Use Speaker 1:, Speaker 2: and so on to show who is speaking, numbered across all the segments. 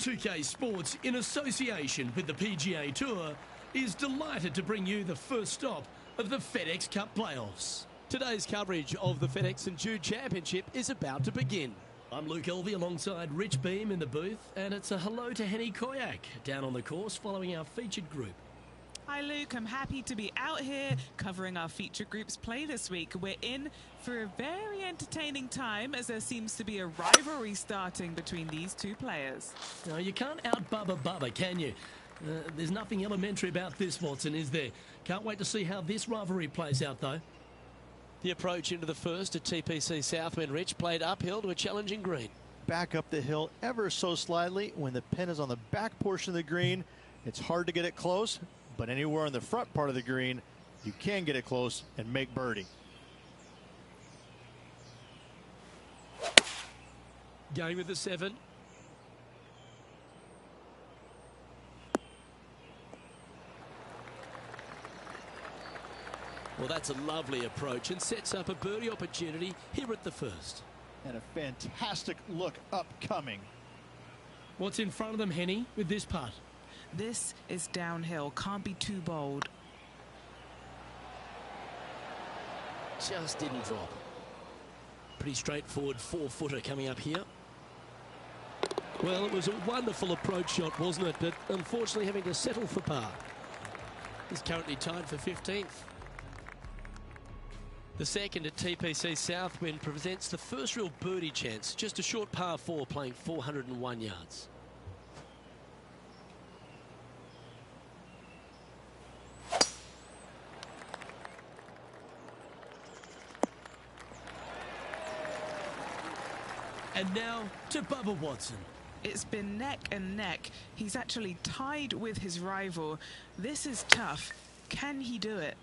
Speaker 1: 2K Sports, in association with the PGA Tour, is delighted to bring you the first stop of the FedEx Cup playoffs.
Speaker 2: Today's coverage of the FedEx St Jude Championship is about to begin.
Speaker 1: I'm Luke Elvey alongside Rich Beam in the booth, and it's a hello to Henny Koyak down on the course following our featured group.
Speaker 3: Hi Luke, I'm happy to be out here covering our feature group's play this week. We're in for a very entertaining time as there seems to be a rivalry starting between these two players.
Speaker 1: Now, you can't out-Bubba Bubba, can you? There's nothing elementary about this, Watson, is there? Can't wait to see how this rivalry plays out, though.
Speaker 2: The approach into the first at TPC Southwind, Rich, played uphill to a challenging green.
Speaker 4: Back up the hill ever so slightly. When the pin is on the back portion of the green, it's hard to get it close. But anywhere on the front part of the green, you can get it close and make birdie.
Speaker 1: Going with the 7.
Speaker 2: Well, that's a lovely approach and sets up a birdie opportunity here at the first.
Speaker 4: And a fantastic look upcoming.
Speaker 1: What's in front of them, Henny, with this putt?
Speaker 3: This is downhill, can't be too bold.
Speaker 2: Just didn't drop. Pretty straightforward 4-footer coming up here.
Speaker 1: Well, it was a wonderful approach shot, wasn't it? But unfortunately having to settle for par.
Speaker 2: He's currently tied for 15th. The second at TPC Southwind presents the first real birdie chance. Just a short par 4 playing 401 yards.
Speaker 1: And now to Bubba Watson.
Speaker 3: It's been neck and neck. He's actually tied with his rival. This is tough. Can he do it?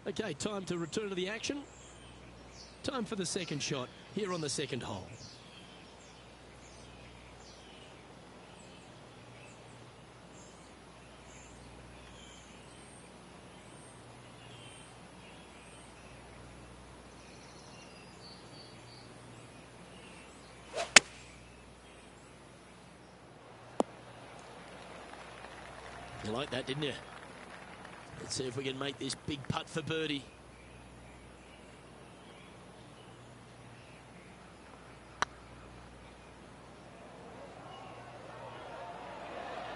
Speaker 1: Okay, time to return to the action. Time for the second shot here on the second hole.
Speaker 2: You like that, didn't you? Let's see if we can make this big putt for birdie.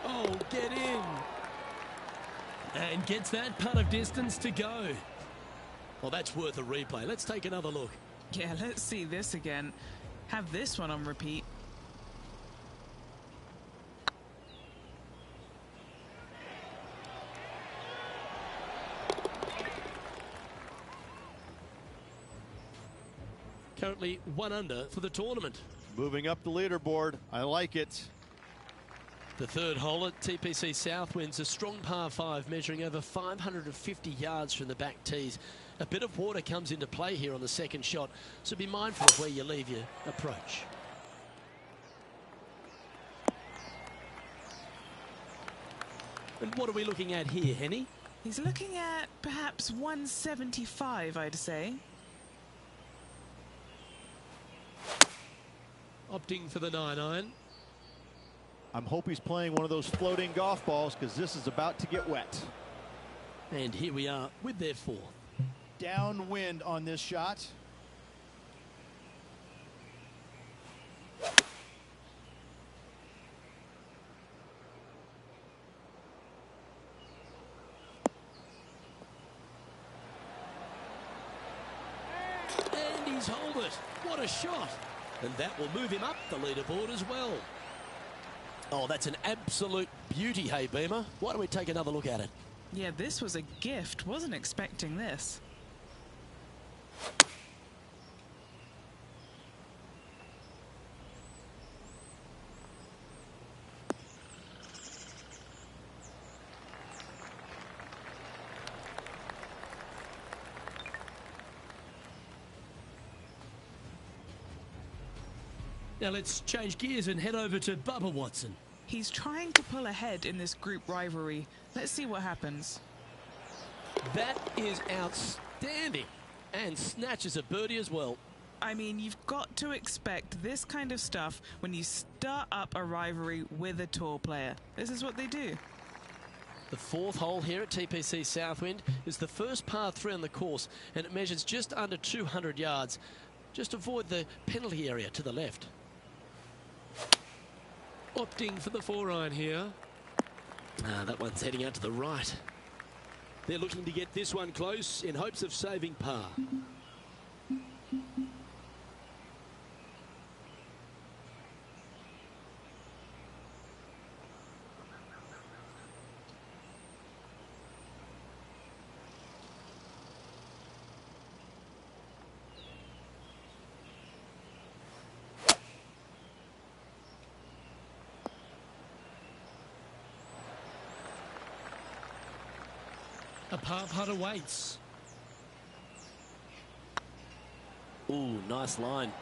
Speaker 1: Oh, get in. And gets that putt of distance to go.
Speaker 2: Well, that's worth a replay. Let's take another look.
Speaker 3: Yeah, let's see this again. Have this one on repeat.
Speaker 2: Currently 1 under for the tournament.
Speaker 4: Moving up the leaderboard. I like it.
Speaker 2: The third hole at TPC Southwind's a strong par 5 measuring over 550 yards from the back tees. A bit of water comes into play here on the second shot, so be mindful of where you leave your approach. And what are we looking at here, Henny?
Speaker 3: He's looking at perhaps 175, I'd say.
Speaker 1: Opting for the 9-iron.
Speaker 4: I'm hoping he's playing one of those floating golf balls because this is about to get wet.
Speaker 2: And here we are with their 4th.
Speaker 4: Downwind on this shot.
Speaker 2: And he's holed it. What a shot. And that will move him up the leaderboard as well. Oh, that's an absolute beauty, hey, Beamer. Why don't we take another look at it?
Speaker 3: Yeah, this was a gift. Wasn't expecting this.
Speaker 1: Now let's change gears and head over to Bubba Watson.
Speaker 3: He's trying to pull ahead in this group rivalry. Let's see what happens.
Speaker 2: That is outstanding. And snatches a birdie as well.
Speaker 3: I mean, you've got to expect this kind of stuff when you start up a rivalry with a tour player. This is what they do.
Speaker 2: The fourth hole here at TPC Southwind is the first par 3 on the course, and it measures just under 200 yards. Just avoid the penalty area to the left.
Speaker 1: Opting for the 4-iron here.
Speaker 2: That one's heading out to the right.
Speaker 5: They're looking to get this one close in hopes of saving par.
Speaker 1: A par putt awaits.
Speaker 2: Ooh, nice line.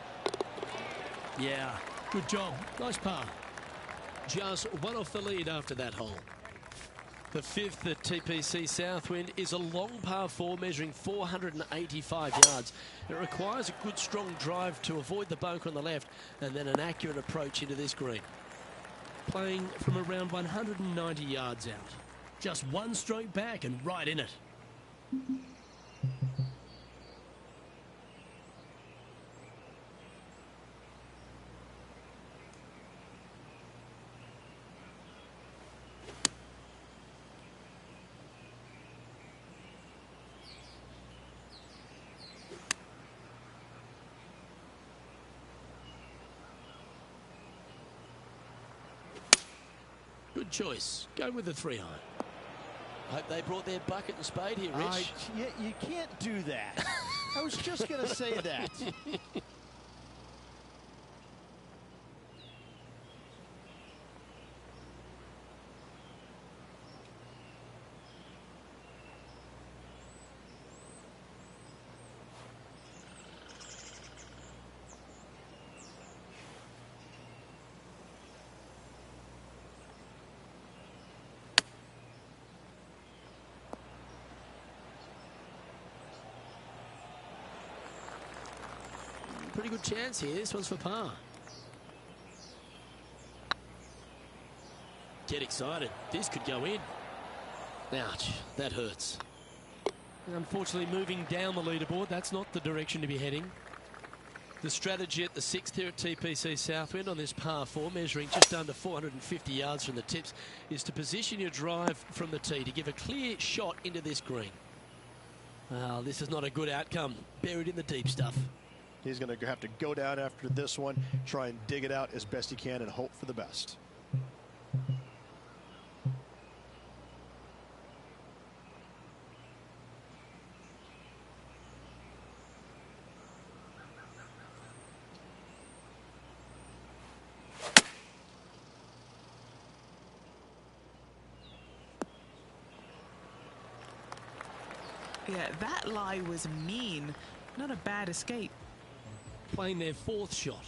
Speaker 1: Yeah, good job. Nice par.
Speaker 2: Just one off the lead after that hole. The fifth at TPC Southwind is a long par 4 measuring 485 yards. It requires a good strong drive to avoid the bunker on the left and then an accurate approach into this green.
Speaker 1: Playing from around 190 yards out. Just one stroke back and right in it. Good choice. Go with the 3-iron.
Speaker 2: Hope they brought their bucket and spade here, Rich.
Speaker 4: You can't do that. I was just going to say that.
Speaker 2: Pretty good chance here. This one's for par. Get excited. This could go in. Ouch, that hurts.
Speaker 1: Unfortunately, moving down the leaderboard, that's not the direction to be heading.
Speaker 2: The strategy at the 6th here at TPC Southwind on this par 4, measuring just under 450 yards from the tips, is to position your drive from the tee to give a clear shot into this green. Well, this is not a good outcome. Buried in the deep stuff.
Speaker 4: He's going to have to go down after this one, try and dig it out as best he can and hope for the best.
Speaker 3: Yeah, that lie was mean. Not a bad escape.
Speaker 1: Playing their 4th shot.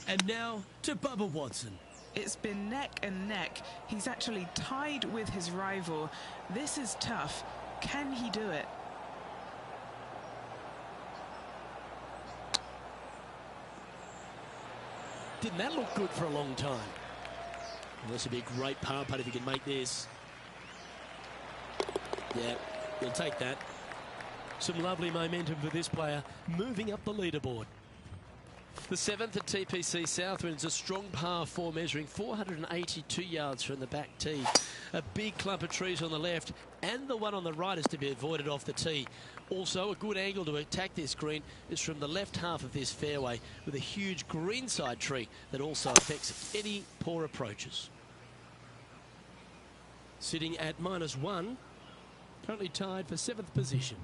Speaker 1: And now to Bubba Watson.
Speaker 3: It's been neck and neck. He's actually tied with his rival. This is tough. Can he do it?
Speaker 2: Didn't that look good for a long time? Well, this would be a great par putt if he can make this. Yeah, he'll take that.
Speaker 1: Some lovely momentum for this player, moving up the leaderboard.
Speaker 2: The 7th at TPC Southwind is a strong par 4 measuring 482 yards from the back tee. A big clump of trees on the left and the one on the right is to be avoided off the tee. Also, a good angle to attack this green is from the left half of this fairway with a huge greenside tree that also affects any poor approaches.
Speaker 1: Sitting at -1, currently tied for 7th position.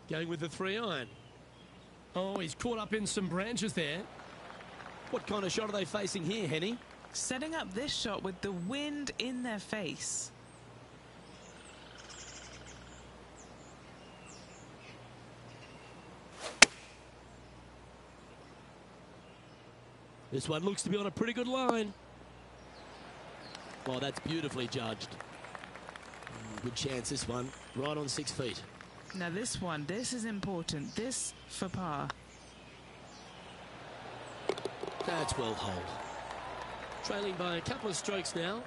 Speaker 1: Going with the 3-iron. Oh, he's caught up in some branches there.
Speaker 5: What kind of shot are they facing here, Henny?
Speaker 3: Setting up this shot with the wind in their face.
Speaker 5: This one looks to be on a pretty good line. Well, that's beautifully judged. Good chance, this one. Right on 6 feet.
Speaker 3: Now this is important. This for par.
Speaker 5: That's well holed. Trailing by a couple of strokes now.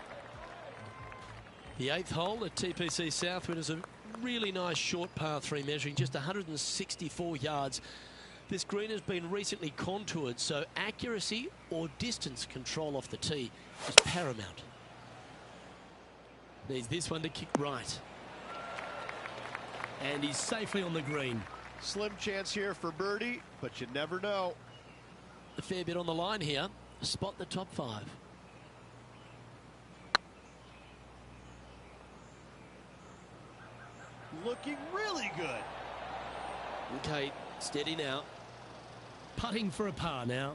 Speaker 2: The 8th hole at TPC Southwind is a really nice short par 3 measuring just 164 yards. This green has been recently contoured, so accuracy or distance control off the tee is paramount.
Speaker 1: Needs this one to kick right. And he's safely on the green.
Speaker 4: Slim chance here for birdie, but you never know.
Speaker 2: A fair bit on the line here. Spot the top 5.
Speaker 4: Looking really good.
Speaker 5: Okay, steady now.
Speaker 1: Putting for a par now.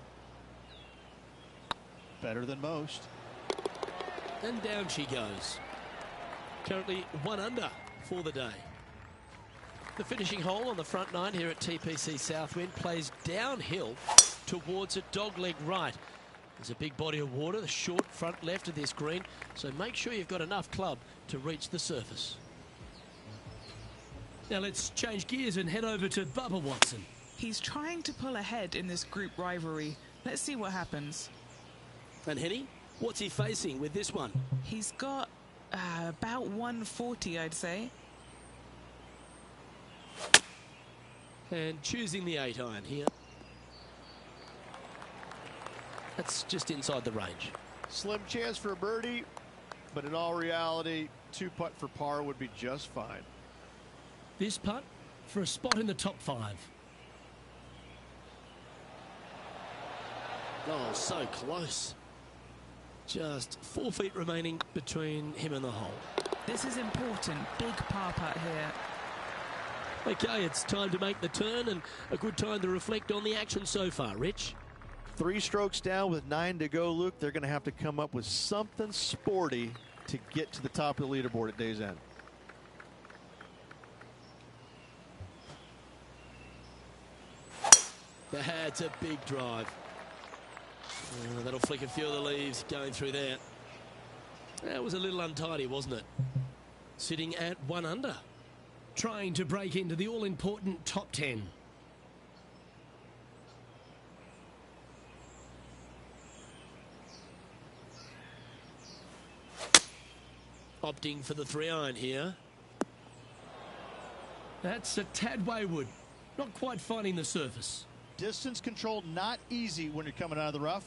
Speaker 4: Better than most.
Speaker 5: And down she goes. Currently 1 under for the day.
Speaker 2: The finishing hole on the front 9 here at TPC Southwind plays downhill towards a dogleg right. There's a big body of water, the short front left of this green, so make sure you've got enough club to reach the surface.
Speaker 1: Now let's change gears and head over to Bubba Watson.
Speaker 3: He's trying to pull ahead in this group rivalry. Let's see what happens.
Speaker 5: And Henny, what's he facing with this one?
Speaker 3: He's got about 140, I'd say.
Speaker 5: And choosing the 8 iron here.
Speaker 2: That's just inside the range.
Speaker 4: Slim chance for a birdie, but in all reality, 2 putt for par would be just fine.
Speaker 1: This putt for a spot in the top 5.
Speaker 5: Oh, so close. Just 4 feet remaining between him and the hole.
Speaker 3: This is important. Big par putt here.
Speaker 5: Okay, it's time to make the turn and a good time to reflect on the action so far. Rich?
Speaker 4: 3 strokes down with 9 to go, Luke. They're going to have to come up with something sporty to get to the top of the leaderboard at day's end.
Speaker 5: That's a big drive. That'll flick a few of the leaves going through there. That was a little untidy, wasn't it? Sitting at 1 under.
Speaker 1: Trying to break into the all-important top 10.
Speaker 5: Opting for the 3 iron here.
Speaker 1: That's a tad wayward. Not quite finding the surface.
Speaker 4: Distance control not easy when you're coming out of the rough.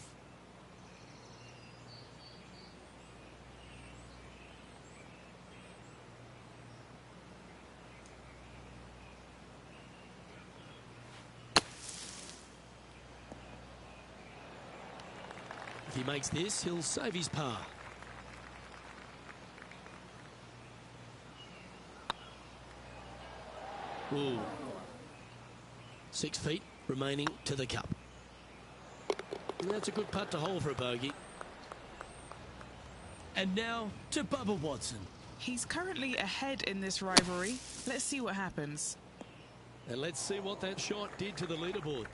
Speaker 5: If he makes this, he'll save his par. Ooh. 6 feet remaining to the cup. And that's a good putt to hole for a bogey.
Speaker 1: And now to Bubba Watson.
Speaker 3: He's currently ahead in this rivalry. Let's see what happens.
Speaker 5: And let's see what that shot did to the leaderboard.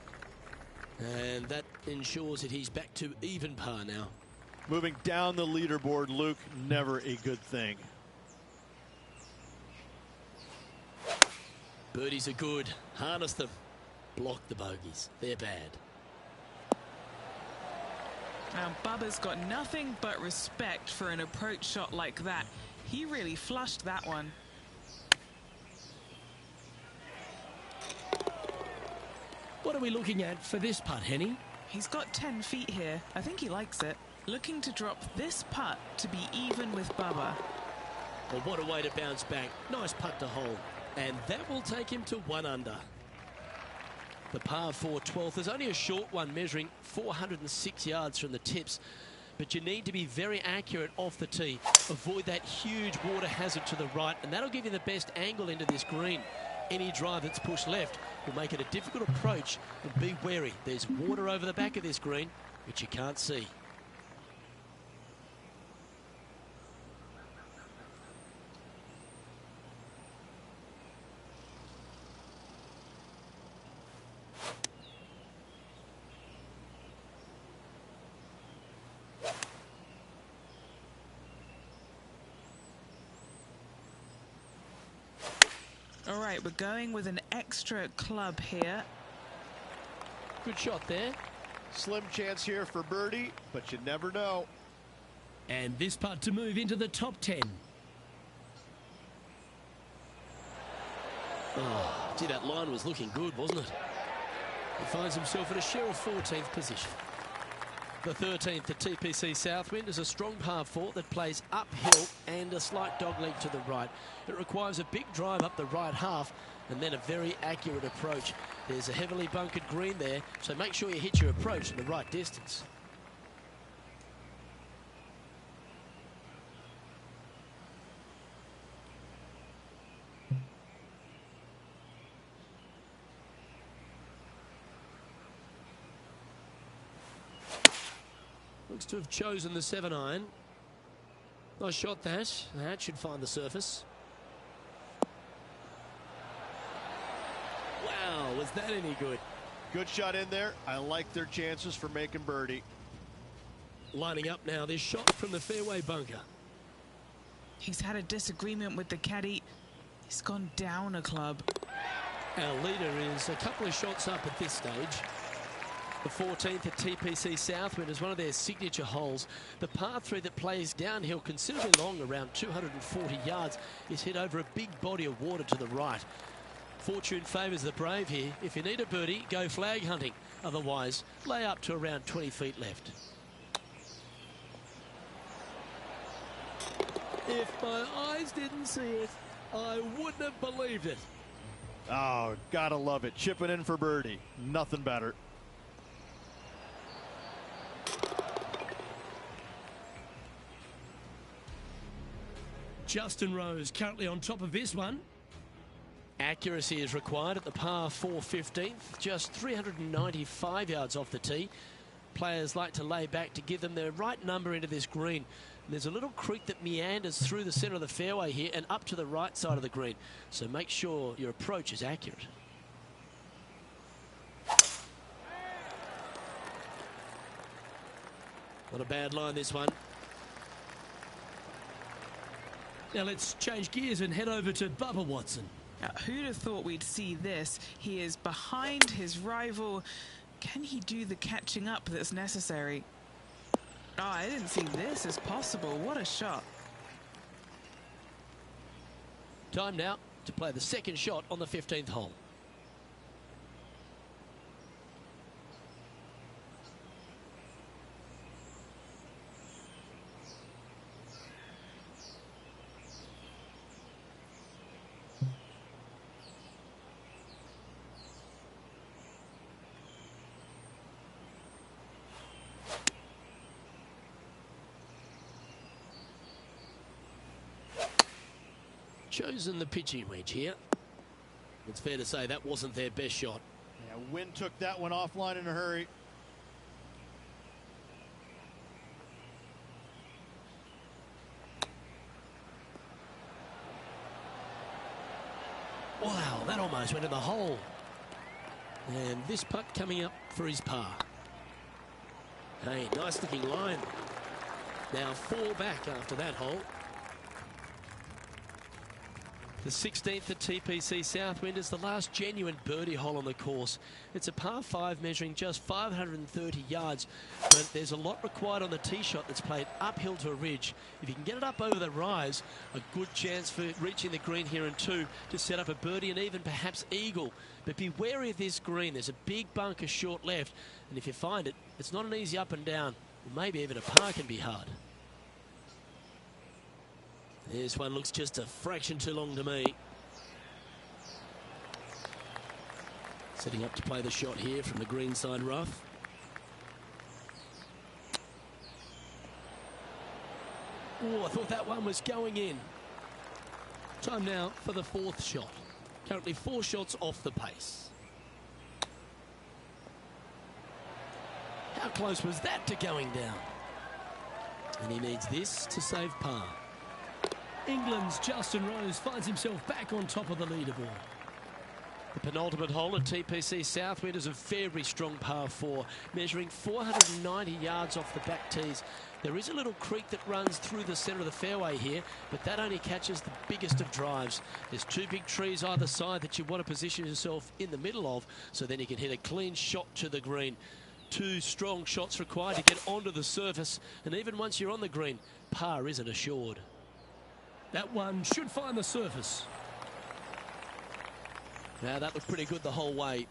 Speaker 5: And that ensures that he's back to even par now.
Speaker 4: Moving down the leaderboard, Luke, never a good thing.
Speaker 5: Birdies are good. Harness them. Block the bogeys. They're bad.
Speaker 3: Now, Bubba's got nothing but respect for an approach shot like that. He really flushed that one.
Speaker 1: What are we looking at for this putt, Henny?
Speaker 3: He's got 10 feet here. I think he likes it. Looking to drop this putt to be even with Bubba.
Speaker 5: Well, what a way to bounce back. Nice putt to hole. And that will take him to 1 under. The par 4 12th is only a short one, measuring 406 yards from the tips. But you need to be very accurate off the tee. Avoid that huge water hazard to the right, and that'll give you the best angle into this green. Any drive that's pushed left will make it a difficult approach, and be wary. There's water over the back of this green, which you can't see.
Speaker 3: All right, we're going with an extra club here.
Speaker 2: Good shot there.
Speaker 4: Slim chance here for birdie, but you never know.
Speaker 1: And this putt to move into the top 10.
Speaker 5: Oh, gee, that line was looking good, wasn't it?
Speaker 2: He finds himself in a share of 14th position. The 13th at TPC Southwind is a strong par 4 that plays uphill and a slight dogleg to the right. It requires a big drive up the right half and then a very accurate approach. There's a heavily bunkered green there, so make sure you hit your approach in the right distance. Looks to have chosen the 7-iron. Nice shot that. That should find the surface.
Speaker 5: Wow, was that any good?
Speaker 4: Good shot in there. I like their chances for making birdie.
Speaker 2: Lining up now, this shot from the fairway bunker.
Speaker 3: He's had a disagreement with the caddy. He's gone down a club.
Speaker 2: Our leader is a couple of shots up at this stage. The 14th at TPC Southwind is one of their signature holes. The par 3 that plays downhill considerably long, around 240 yards, is hit over a big body of water to the right. Fortune favours the brave here. If you need a birdie, go flag hunting. Otherwise, lay up to around 20 feet left.
Speaker 5: If my eyes didn't see it, I wouldn't have believed it.
Speaker 4: Oh, gotta love it. Chipping in for birdie. Nothing better.
Speaker 1: Justin Rose currently on top of this one.
Speaker 2: Accuracy is required at the par 4 15th, just 395 yards off the tee. Players like to lay back to give them the right number into this green. And there's a little creek that meanders through the centre of the fairway here and up to the right side of the green. So make sure your approach is accurate. Not a bad line, this one.
Speaker 1: Now let's change gears and head over to Bubba Watson.
Speaker 3: Now, who'd have thought we'd see this? He is behind his rival. Can he do the catching up that's necessary? Oh, I didn't see this as possible. What a shot.
Speaker 2: Time now to play the second shot on the 15th hole. Chosen the pitching wedge here. It's fair to say that wasn't their best shot.
Speaker 4: Yeah, wind took that one offline in a hurry.
Speaker 2: Wow, that almost went in the hole. And this putt coming up for his par. Hey, nice looking line. Now 4 back after that hole. The 16th at TPC Southwind is the last genuine birdie hole on the course. It's a par 5 measuring just 530 yards, but there's a lot required on the tee shot that's played uphill to a ridge. If you can get it up over the rise, a good chance for reaching the green here in 2 to set up a birdie and even perhaps eagle. But be wary of this green. There's a big bunker short left, and if you find it, it's not an easy up and down. Maybe even a par can be hard. This one looks just a fraction too long to me. Setting up to play the shot here from the greenside rough. Oh, I thought that one was going in. Time now for the 4th shot. Currently 4 shots off the pace. How close was that to going down? And he needs this to save par.
Speaker 1: England's Justin Rose finds himself back on top of the leaderboard.
Speaker 2: The penultimate hole at TPC Southwind is a very strong par 4, measuring 490 yards off the back tees. There is a little creek that runs through the centre of the fairway here, but that only catches the biggest of drives. There's 2 big trees either side that you want to position yourself in the middle of, so then you can hit a clean shot to the green. 2 strong shots required to get onto the surface, and even once you're on the green, par isn't assured.
Speaker 1: That one should find the surface.
Speaker 2: Now that looked pretty good the whole way.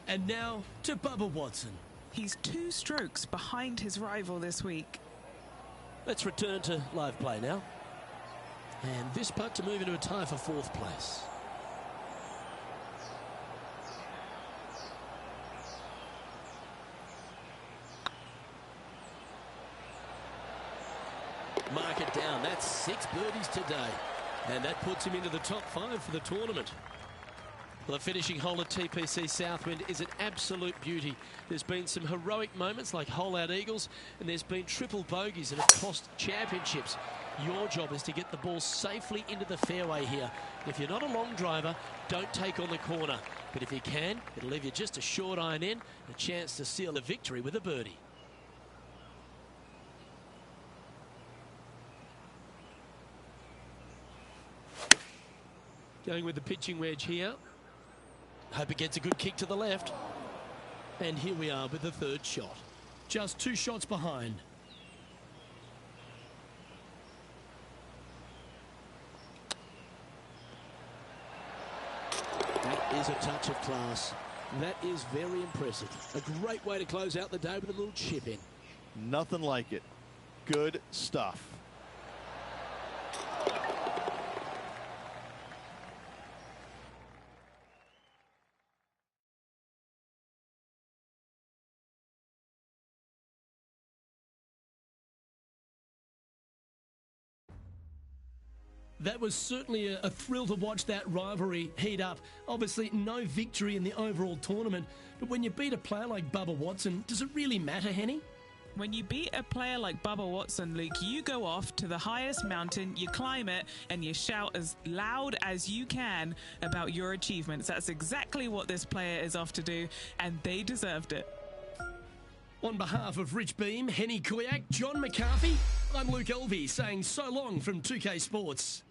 Speaker 1: And now to Bubba Watson.
Speaker 3: He's 2 strokes behind his rival this week.
Speaker 2: Let's return to live play now. And this putt to move into a tie for 4th place. Mark it down. That's 6 birdies today.
Speaker 1: And that puts him into the top 5 for the tournament.
Speaker 2: Well, the finishing hole at TPC Southwind is an absolute beauty. There's been some heroic moments like hole-out eagles, and there's been triple bogeys that have cost championships. Your job is to get the ball safely into the fairway here. If you're not a long driver, don't take on the corner. But if you can, it'll leave you just a short iron in, a chance to seal the victory with a birdie.
Speaker 1: Going with the pitching wedge here.
Speaker 2: Hope it gets a good kick to the left. And here we are with the 3rd shot.
Speaker 1: Just 2 shots behind.
Speaker 2: That is a touch of class. That is very impressive. A great way to close out the day with a little chip in.
Speaker 4: Nothing like it. Good stuff.
Speaker 1: That was certainly a thrill to watch that rivalry heat up. Obviously, no victory in the overall tournament, but when you beat a player like Bubba Watson, does it really matter, Henny?
Speaker 3: When you beat a player like Bubba Watson, Luke, you go off to the highest mountain, you climb it, and you shout as loud as you can about your achievements. That's exactly what this player is off to do, and they deserved it.
Speaker 1: On behalf of Rich Beam, Henny Kuyak, John McCarthy, I'm Luke Elvey saying so long from 2K Sports.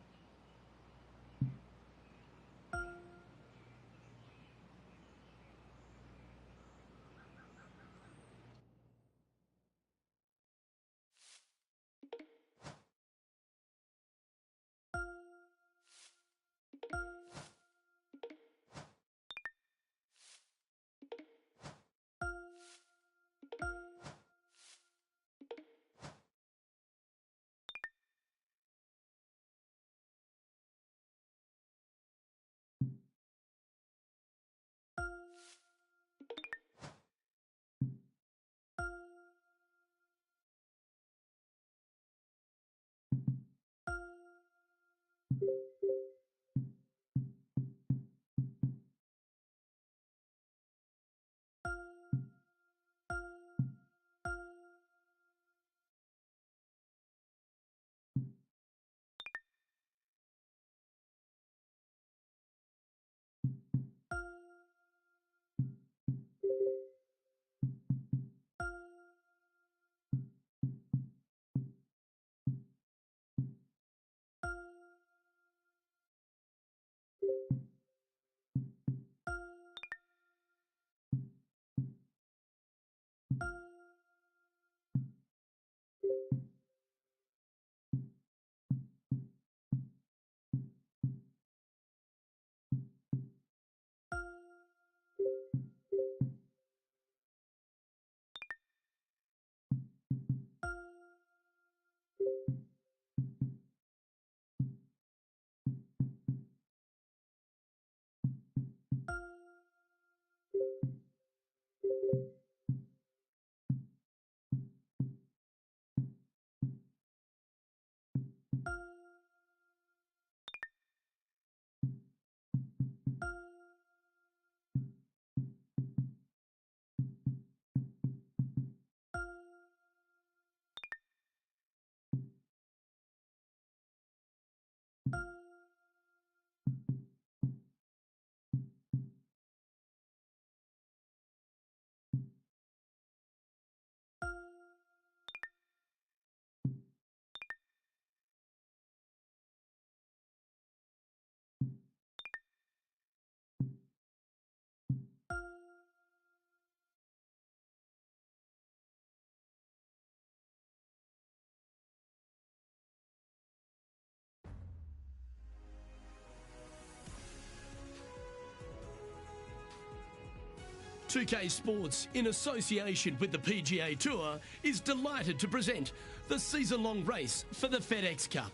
Speaker 1: 2K Sports, in association with the PGA Tour, is delighted to present the season-long race for the FedEx Cup.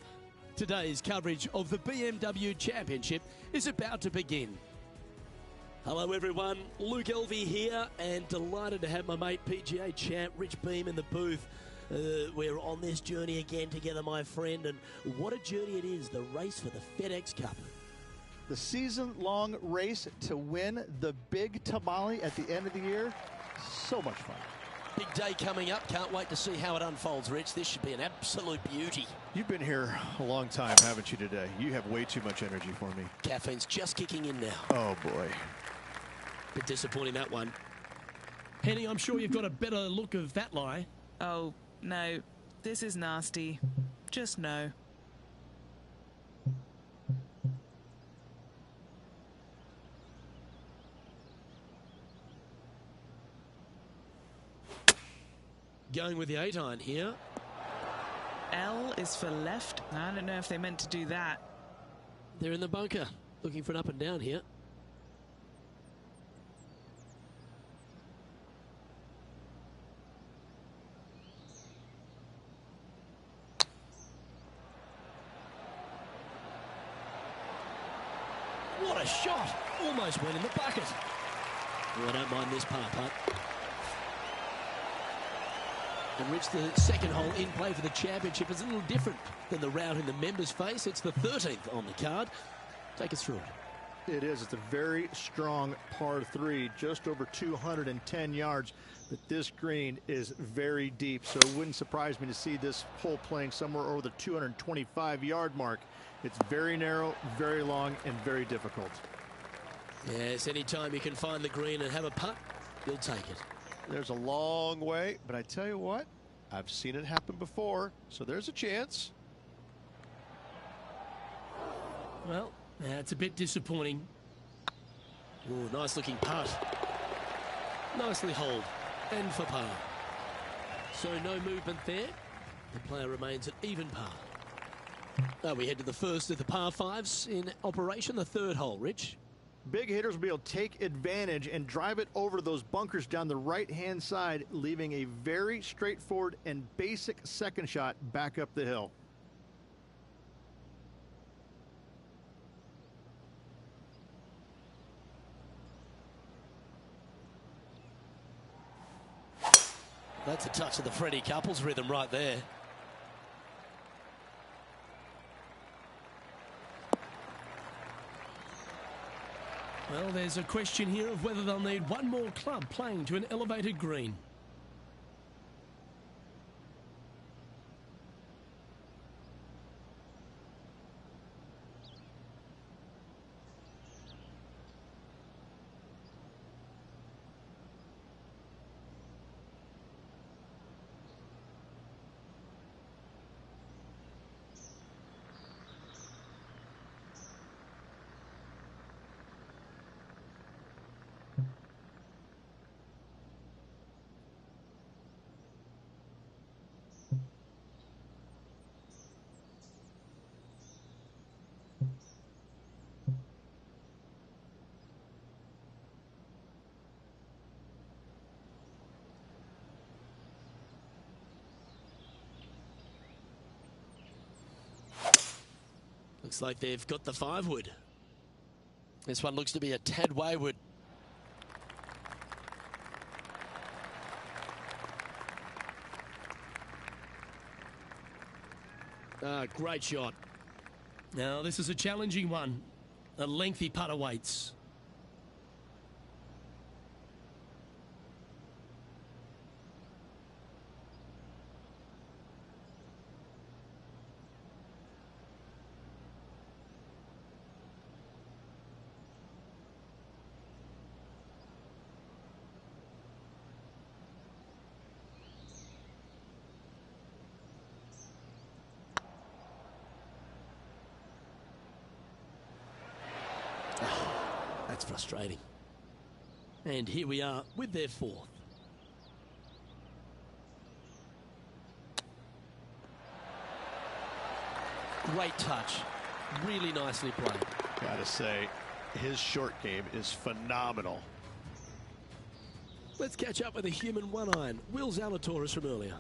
Speaker 2: Today's coverage of the BMW Championship is about to begin.
Speaker 5: Hello everyone, Luke Elvey here, and delighted to have my mate PGA champ Rich Beem in the booth. We're on this journey again together, my friend, and what a journey it is, the race for the FedEx Cup.
Speaker 4: The season-long race to win the big tamale at the end of the year, so much fun.
Speaker 5: Big day coming up, can't wait to see how it unfolds, Rich. This should be an absolute beauty.
Speaker 4: You've been here a long time, haven't you, today? You have way too much energy for me.
Speaker 5: Caffeine's just kicking in now.
Speaker 4: Oh, boy.
Speaker 5: Bit disappointing, that one.
Speaker 1: Henny, I'm sure you've got a better look of that lie.
Speaker 3: Oh, no. This is nasty. Just no.
Speaker 5: Going with the 8-iron here.
Speaker 3: L is for left. I don't know if they meant to do that.
Speaker 5: They're in the bunker, looking for an up and down here. What a shot! Almost went in the bucket. Oh, I don't mind this par putt. And Rich, the second hole in play for the championship is a little different than the route in the members face. It's the 13th on the card. Take us through it.
Speaker 4: It is. It's a very strong par 3, just over 210 yards. But this green is very deep, so it wouldn't surprise me to see this hole playing somewhere over the 225-yard mark. It's very narrow, very long, and very difficult.
Speaker 5: Yes, anytime you can find the green and have a putt, you'll take it.
Speaker 4: There's a long way, but I tell you what, I've seen it happen before, so there's a chance.
Speaker 1: Well, that's a bit disappointing.
Speaker 5: Ooh, nice looking putt. Nicely holed. And for par. So no movement there. The player remains at even par. Now we head to the first of the par 5s in operation, the third hole, Rich.
Speaker 4: Big hitters will be able to take advantage and drive it over those bunkers down the right-hand side, leaving a very straightforward and basic second shot back up the hill.
Speaker 5: That's a touch of the Freddie Couples rhythm right there.
Speaker 1: Well, there's a question here of whether they'll need one more club playing to an elevated green.
Speaker 5: Looks like they've got the 5-wood. This one looks to be a tad wayward. Great shot.
Speaker 1: Now, this is a challenging one. A lengthy putt awaits.
Speaker 5: That's frustrating. And here we are with their 4th. Great touch. Really nicely played.
Speaker 4: Gotta say, his short game is phenomenal.
Speaker 5: Let's catch up with a human one-iron, Will Zalatoris from earlier.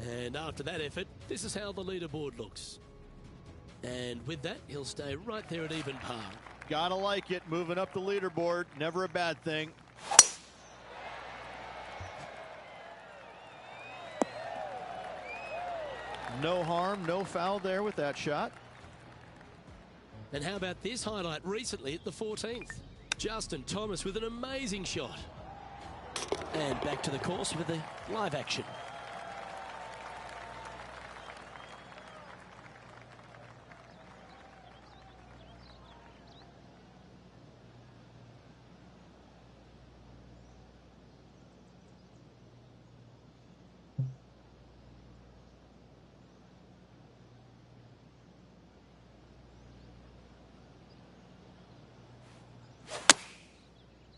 Speaker 5: And after that effort, this is how the leaderboard looks. And with that, he'll stay right there at even par.
Speaker 4: Gotta like it, moving up the leaderboard, never a bad thing. No harm, no foul there with that shot.
Speaker 5: And how about this highlight recently at the 14th? Justin Thomas with an amazing shot. And back to the course with the live action.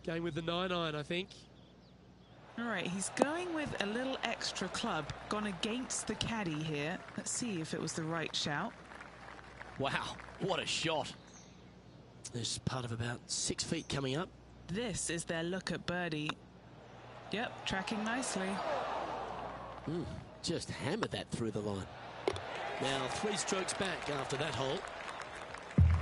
Speaker 5: Going with the 9-iron, I think.
Speaker 3: All right, he's going with a little extra club. Gone against the caddy here. Let's see if it was the right shout.
Speaker 5: Wow, what a shot. There's part of about 6 feet coming up.
Speaker 3: This is their look at birdie. Yep, tracking nicely.
Speaker 5: Just hammered that through the line. Now 3 strokes back after that hole.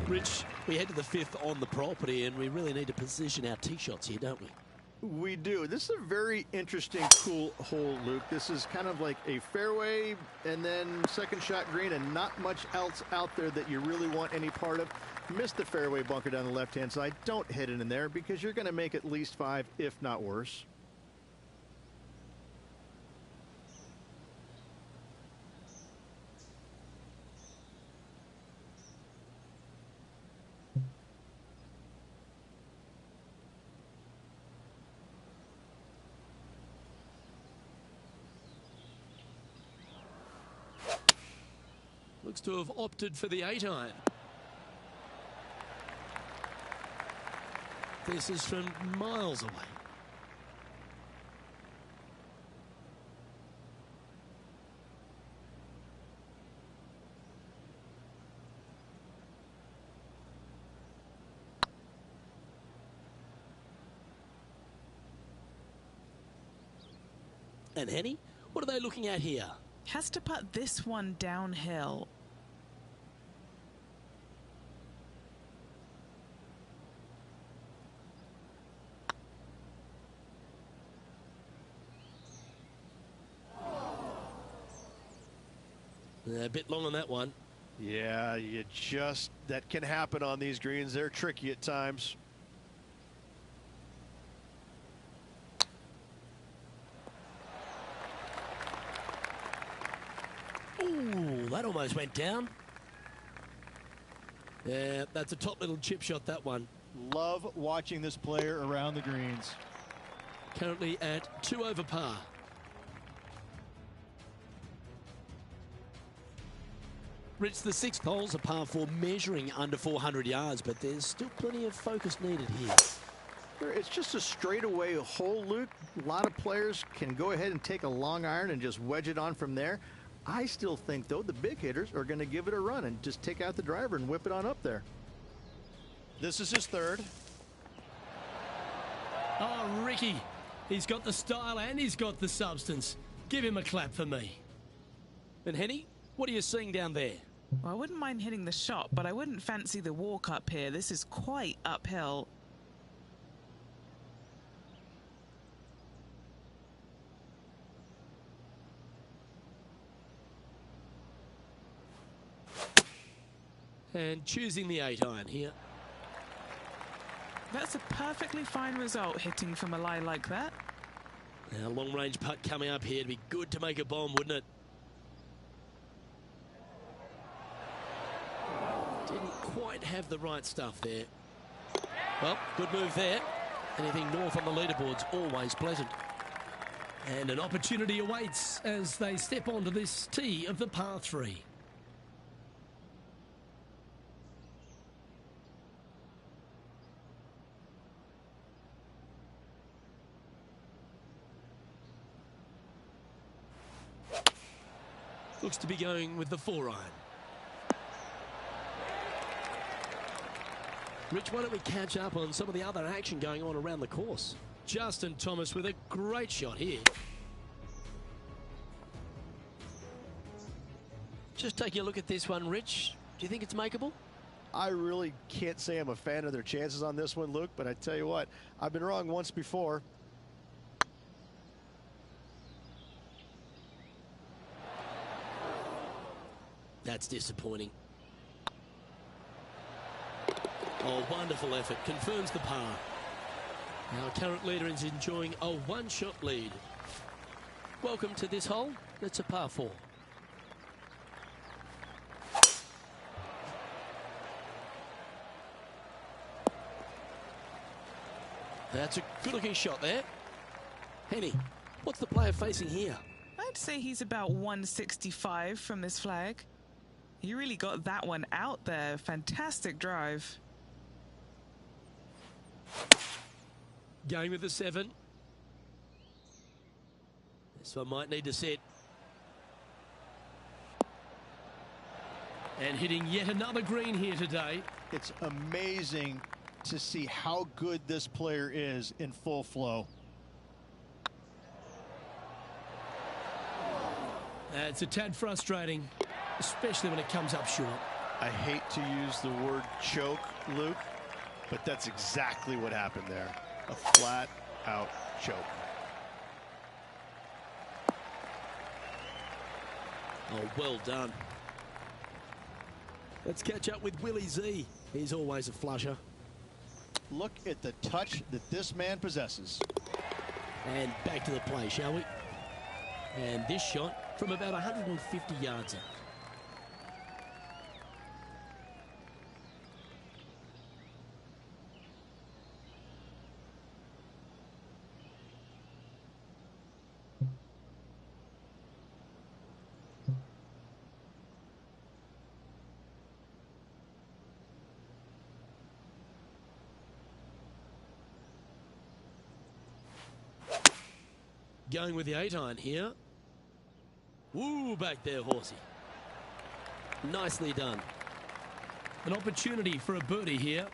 Speaker 5: Rich, we head to the 5th on the property, and we really need to position our tee shots here, don't we?
Speaker 4: We do. This is a very interesting, cool hole, Luke. This is kind of like a fairway and then second shot green and not much else out there that you really want any part of. Miss the fairway bunker down the left-hand side. Don't hit it in there because you're going to make at least 5, if not worse.
Speaker 5: Looks to have opted for the 8-iron. This is from miles away. And Henny, what are they looking at here?
Speaker 3: Has to putt this one downhill.
Speaker 5: A bit long on that one.
Speaker 6: Yeah, that can happen on these greens. They're tricky at times.
Speaker 5: Ooh, that almost went down. Yeah, that's a top little chip shot, that one.
Speaker 6: Love watching this player around the greens.
Speaker 5: Currently at 2 over par. Rich, the 6th hole's a par 4 measuring under 400 yards, but there's still plenty of focus needed here.
Speaker 4: It's just a straightaway hole, Luke. A lot of players can go ahead and take a long iron and just wedge it on from there. I still think, though, the big hitters are going to give it a run and just take out the driver and whip it on up there.
Speaker 6: This is his 3rd.
Speaker 1: Oh, Ricky. He's got the style and he's got the substance. Give him a clap for me.
Speaker 5: And Henny, what are you seeing down there?
Speaker 3: Well, I wouldn't mind hitting the shot, but I wouldn't fancy the walk up here. This is quite uphill.
Speaker 5: And choosing the 8-iron here.
Speaker 3: That's a perfectly fine result, hitting from a lie like that.
Speaker 5: Now, long-range putt coming up here. It'd be good to make a bomb, wouldn't it? Didn't quite have the right stuff there. Well, good move there. Anything north on the leaderboard's always pleasant.
Speaker 1: And an opportunity awaits as they step onto this tee of the par 3.
Speaker 5: Looks to be going with the 4-iron. Rich, why don't we catch up on some of the other action going on around the course? Justin Thomas with a great shot here. Just taking a look at this one, Rich. Do you think it's makeable?
Speaker 6: I really can't say I'm a fan of their chances on this one, Luke, but I tell you what, I've been wrong once before.
Speaker 5: That's disappointing. Oh, wonderful effort. Confirms the par. Our current leader is enjoying a one-shot lead. Welcome to this hole. It's a par 4. That's a good-looking shot there. Henny, what's the player facing here?
Speaker 3: I'd say he's about 165 from this flag. He really got that one out there. Fantastic drive.
Speaker 5: Going with the 7. This one might need to set.
Speaker 1: And hitting yet another green here today.
Speaker 4: It's amazing to see how good this player is in full flow.
Speaker 1: It's a tad frustrating, especially when it comes up short.
Speaker 6: I hate to use the word choke, Luke, but that's exactly what happened there. A flat-out choke.
Speaker 5: Oh, well done. Let's catch up with Willie Z. He's always a flusher.
Speaker 4: Look at the touch that this man possesses.
Speaker 5: And back to the play, shall we? And this shot from about 150 yards out. Going with the 8-iron here. Woo, back there, horsey. Nicely done.
Speaker 1: An opportunity for a birdie here.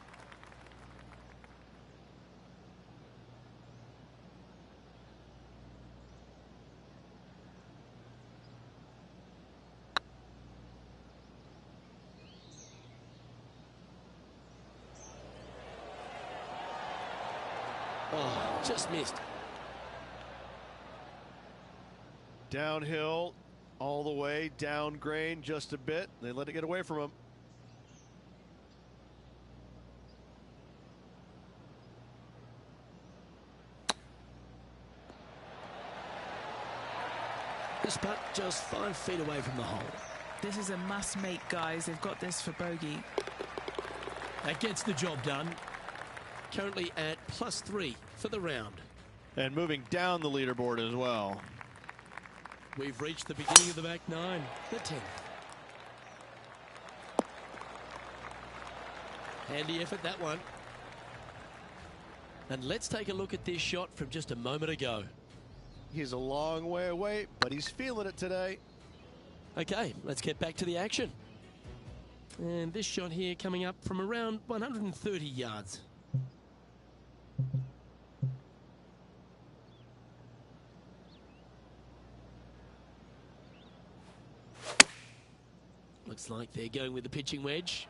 Speaker 5: Oh, just missed.
Speaker 6: Downhill, all the way, down grain just a bit. They let it get away from him.
Speaker 5: This putt just 5 feet away from the hole.
Speaker 3: This is a must-make, guys. They've got this for bogey.
Speaker 1: That gets the job done.
Speaker 5: Currently at +3 for the round.
Speaker 6: And moving down the leaderboard as well.
Speaker 5: We've reached the beginning of the back 9, the 10th. Handy effort, that one. And let's take a look at this shot from just a moment ago.
Speaker 6: He's a long way away, but he's feeling it today.
Speaker 5: Okay, let's get back to the action. And this shot here coming up from around 130 yards. Looks like they're going with the pitching wedge.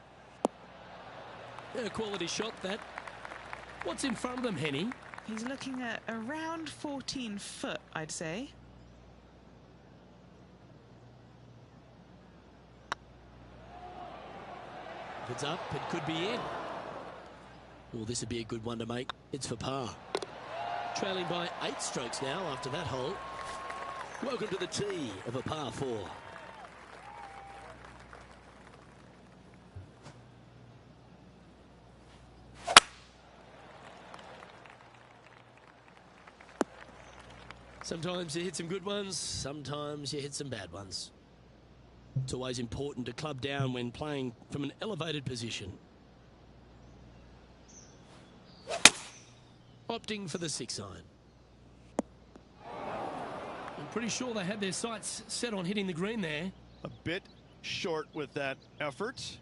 Speaker 5: A quality shot, that.
Speaker 1: What's in front of them, Henny?
Speaker 3: He's looking at around 14 foot, I'd say.
Speaker 5: If it's up, it could be in. Well, this would be a good one to make. It's for par. Trailing by 8 strokes now after that hole. Welcome to the tee of a par 4. Sometimes you hit some good ones, sometimes you hit some bad ones. It's always important to club down when playing from an elevated position. Opting for the 6-iron.
Speaker 1: I'm pretty sure they had their sights set on hitting the green there.
Speaker 6: A bit short with that effort.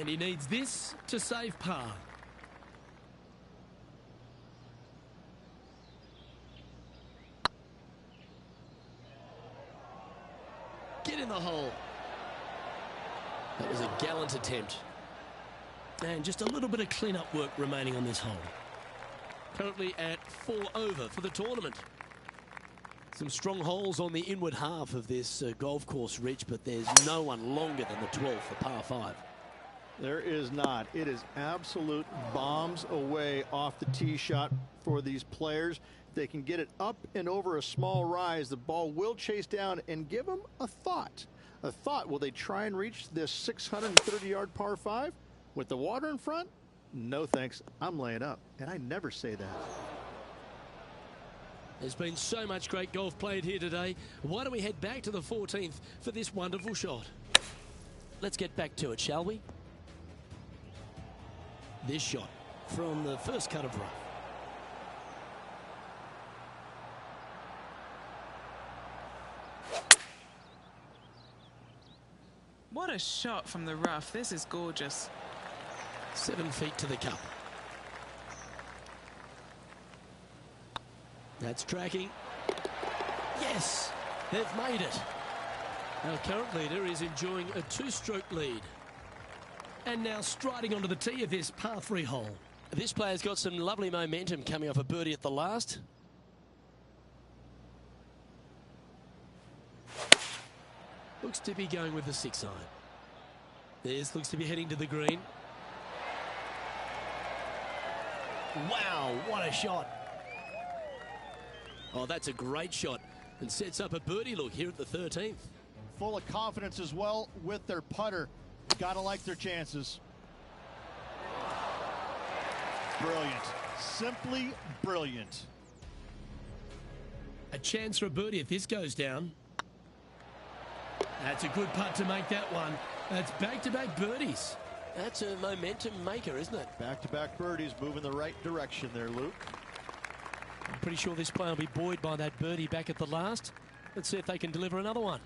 Speaker 1: And he needs this to save par.
Speaker 5: Get in the hole. That was a gallant attempt.
Speaker 1: And just a little bit of clean-up work remaining on this hole.
Speaker 5: Currently at 4 over for the tournament. Some strong holes on the inward half of this golf course, Rich, but there's no one longer than the 12th, the par 5.
Speaker 4: There is not. It is absolute bombs away off the tee shot for these players. They can get it up and over a small rise. The ball will chase down and give them a thought. A thought, will they try and reach this 630-yard par 5 with the water in front? No thanks. I'm laying up, and I never say that.
Speaker 5: There's been so much great golf played here today. Why don't we head back to the 14th for this wonderful shot? Let's get back to it, shall we? This shot from the first cut of rough.
Speaker 3: What a shot from the rough. This is gorgeous.
Speaker 5: 7 feet to the cup. That's tracking. Yes, they've made it. Our current leader is enjoying a 2-stroke lead.
Speaker 1: And now striding onto the tee of this par 3 hole.
Speaker 5: This player's got some lovely momentum coming off a birdie at the last. Looks to be going with the 6-iron. This looks to be heading to the green.
Speaker 1: Wow, what a shot.
Speaker 5: Oh, that's a great shot and sets up a birdie look here at the 13th.
Speaker 6: Full of confidence as well with their putter. Gotta like their chances. Brilliant. Simply brilliant.
Speaker 1: A chance for a birdie if this goes down. That's a good putt to make that one. That's back-to-back birdies.
Speaker 5: That's a momentum maker, isn't it?
Speaker 6: Back-to-back birdies, moving the right direction there, Luke.
Speaker 5: I'm pretty sure this player will be buoyed by that birdie back at the last. Let's see if they can deliver another one.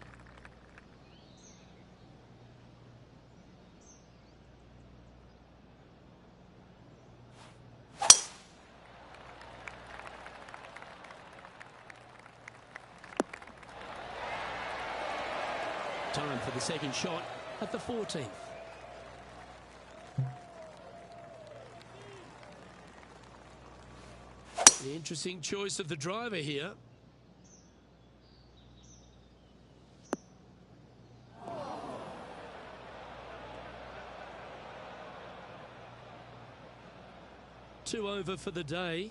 Speaker 5: Time for the second shot at the 14th. The interesting choice of the driver here. Two over for the day.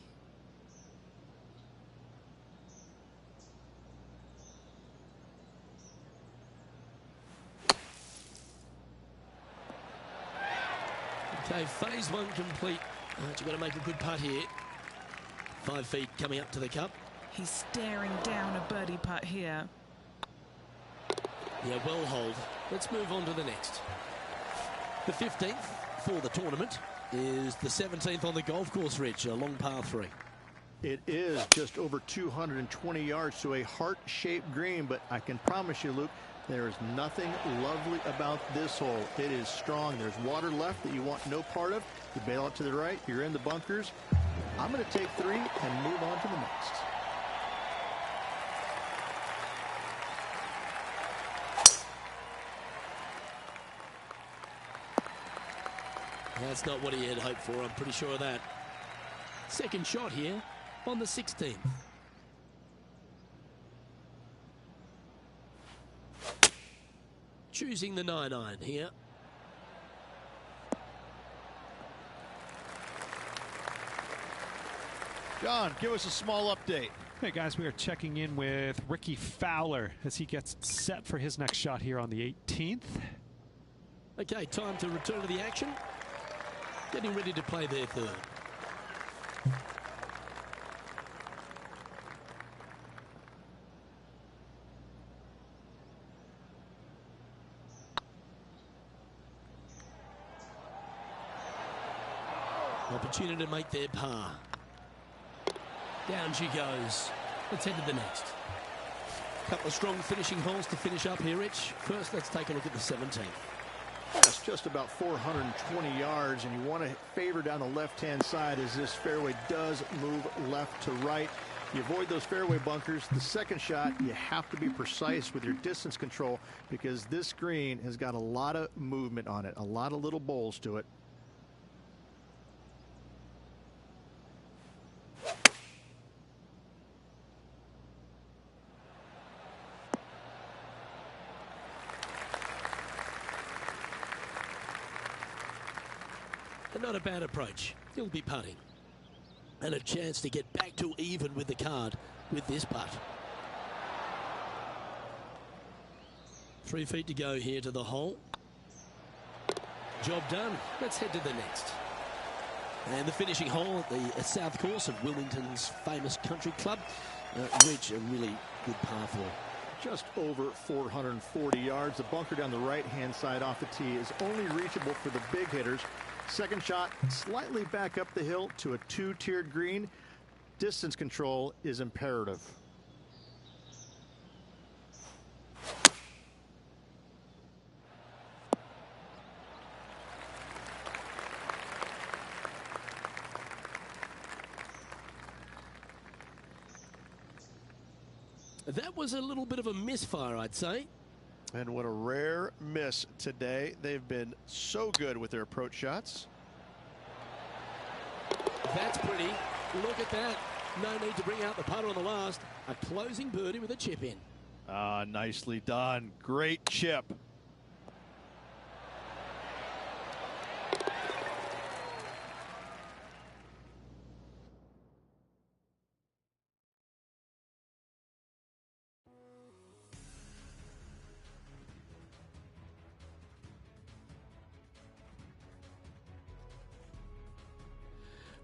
Speaker 5: Okay, phase 1 complete. You've got to make a good putt here. 5 feet coming up to the cup.
Speaker 3: He's staring down a birdie putt here.
Speaker 5: Yeah, well hold. Let's move on to the next. The 15th for the tournament is the 17th on the golf course, Rich, a long par 3.
Speaker 4: It is just over 220 yards to a heart-shaped green, but I can promise you, Luke, there is nothing lovely about this hole. It is strong. There's water left that you want no part of. You bail out to the right, you're in the bunkers. I'm going to take 3 and move on to the next.
Speaker 5: That's not what he had hoped for, I'm pretty sure of that. Second shot here on the 16th. Choosing the 9-iron here.
Speaker 6: John, give us a small update.
Speaker 7: Hey guys, we are checking in with Ricky Fowler as he gets set for his next shot here on the 18th.
Speaker 5: Okay, time to return to the action. Getting ready to play their third. Opportunity to make their par.
Speaker 1: Down she goes. Let's head to the next.
Speaker 5: Couple of strong finishing holes to finish up here, Rich. First, let's take a look at the 17th.
Speaker 4: That's just about 420 yards, and you want to favor down the left-hand side as this fairway does move left to right. You avoid those fairway bunkers. The second shot, you have to be precise with your distance control because this green has got a lot of movement on it, a lot of little bowls to it.
Speaker 5: And not a bad approach. He'll be putting. And a chance to get back to even with the card with this putt. 3 feet to go here to the hole. Job done. Let's head to the next. And the finishing hole at the south course of Wilmington's famous country club. Ridge, a really good par 4.
Speaker 4: Just over 440 yards. The bunker down the right-hand side off the tee is only reachable for the big hitters. Second shot, slightly back up the hill to a 2-tiered green. Distance control is imperative.
Speaker 5: That was a little bit of a misfire, I'd say.
Speaker 6: And what a rare miss today. They've been so good with their approach shots.
Speaker 5: That's pretty. Look at that. No need to bring out the putter on the last. A closing birdie with a chip in.
Speaker 6: Ah, nicely done. Great chip.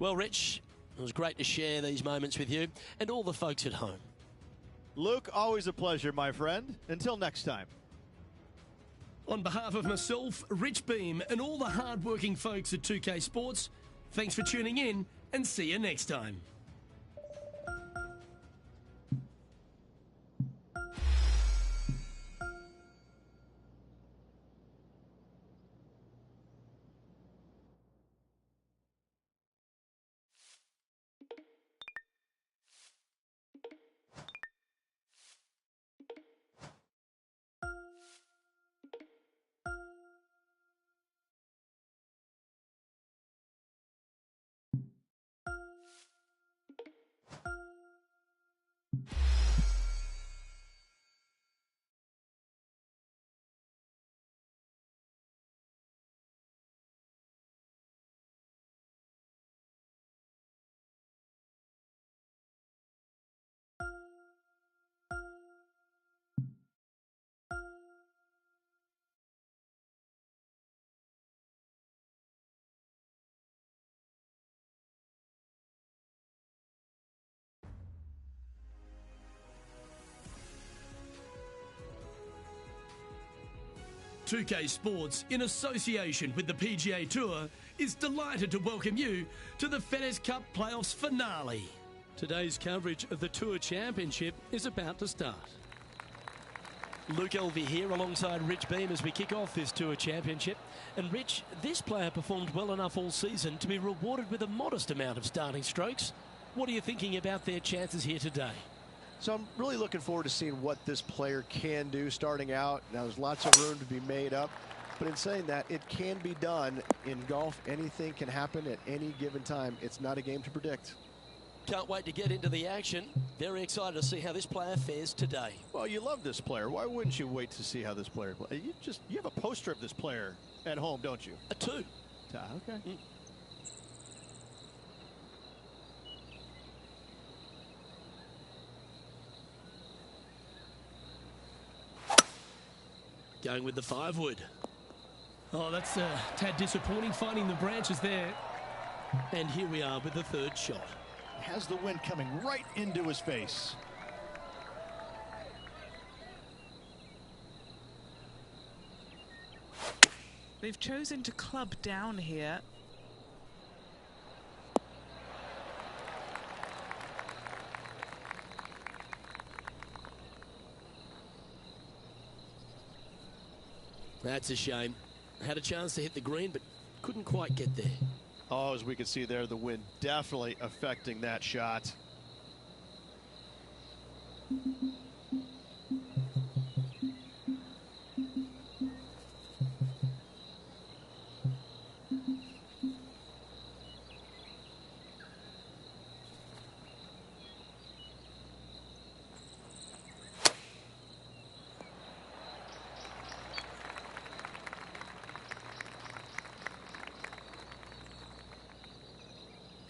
Speaker 5: Well, Rich, it was great to share these moments with you and all the folks at home.
Speaker 6: Luke, always a pleasure, my friend. Until next time.
Speaker 1: On behalf of myself, Rich Beem, and all the hard-working folks at 2K Sports, thanks for tuning in and see you next time. .2K Sports, in association with the PGA Tour, is delighted to welcome you to the FedEx Cup Playoffs finale.
Speaker 5: Today's coverage of the Tour Championship is about to start. Luke Elvey here alongside Rich Beem as we kick off this Tour Championship. And Rich, this player performed well enough all season to be rewarded with a modest amount of starting strokes. What are you thinking about their chances here today?
Speaker 6: So I'm really looking forward to seeing what this player can do starting out. Now, there's lots of room to be made up. But in saying that, it can be done. In golf, anything can happen at any given time. It's not a game to predict.
Speaker 5: Can't wait to get into the action. Very excited to see how this player fares today.
Speaker 6: Well, you love this player. Why wouldn't you wait to see how this player plays? You have a poster of this player at home, don't you?
Speaker 5: A 2.
Speaker 6: Okay.
Speaker 5: Going with the 5-wood.
Speaker 1: Oh, that's a tad disappointing, finding the branches there.
Speaker 5: And here we are with the 3rd shot.
Speaker 6: Has the wind coming right into his face.
Speaker 3: They've chosen to club down here.
Speaker 5: That's a shame. Had a chance to hit the green, but couldn't quite get there.
Speaker 6: Oh, as we can see there, the wind definitely affecting that shot.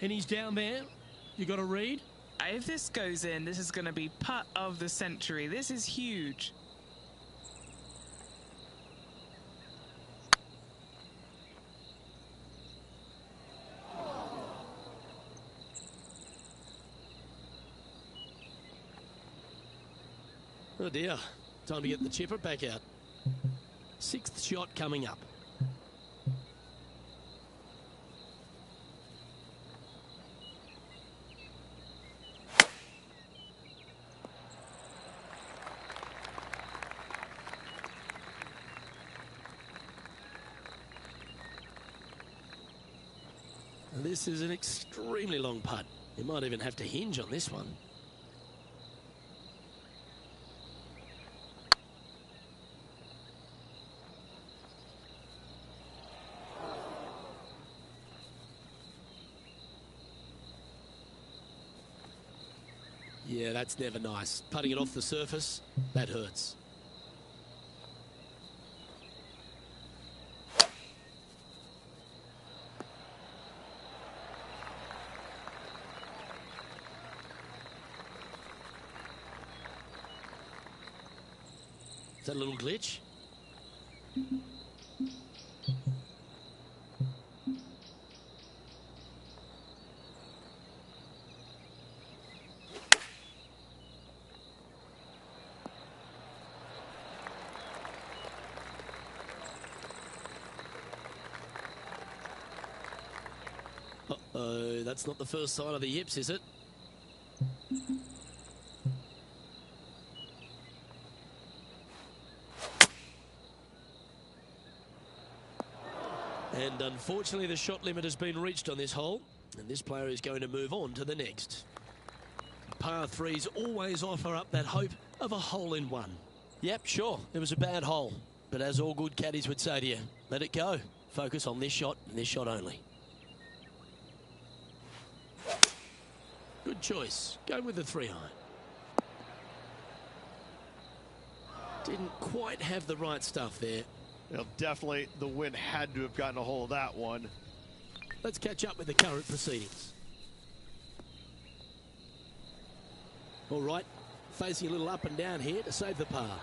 Speaker 1: And he's down there. You got to read.
Speaker 3: If this goes in, this is going to be putt of the century. This is huge.
Speaker 5: Oh dear, time to get the chipper back out. Sixth shot coming up. This is an extremely long putt. You might even have to hinge on this one. Yeah, that's never nice. Putting it off the surface, that hurts. Is that a little glitch? Uh-oh, that's not the first sign of the yips, is it? And unfortunately, the shot limit has been reached on this hole, and this player is going to move on to the next. Par threes always offer up that hope of a hole-in-one. Yep, sure, it was a bad hole, but as all good caddies would say to you, let it go. Focus on this shot and this shot only. Good choice. Go with the 3-iron. Didn't quite have the right stuff there.
Speaker 6: Well, definitely the wind had to have gotten a hold of that one.
Speaker 5: Let's catch up with the current proceedings. All right, facing a little up and down here to save the par.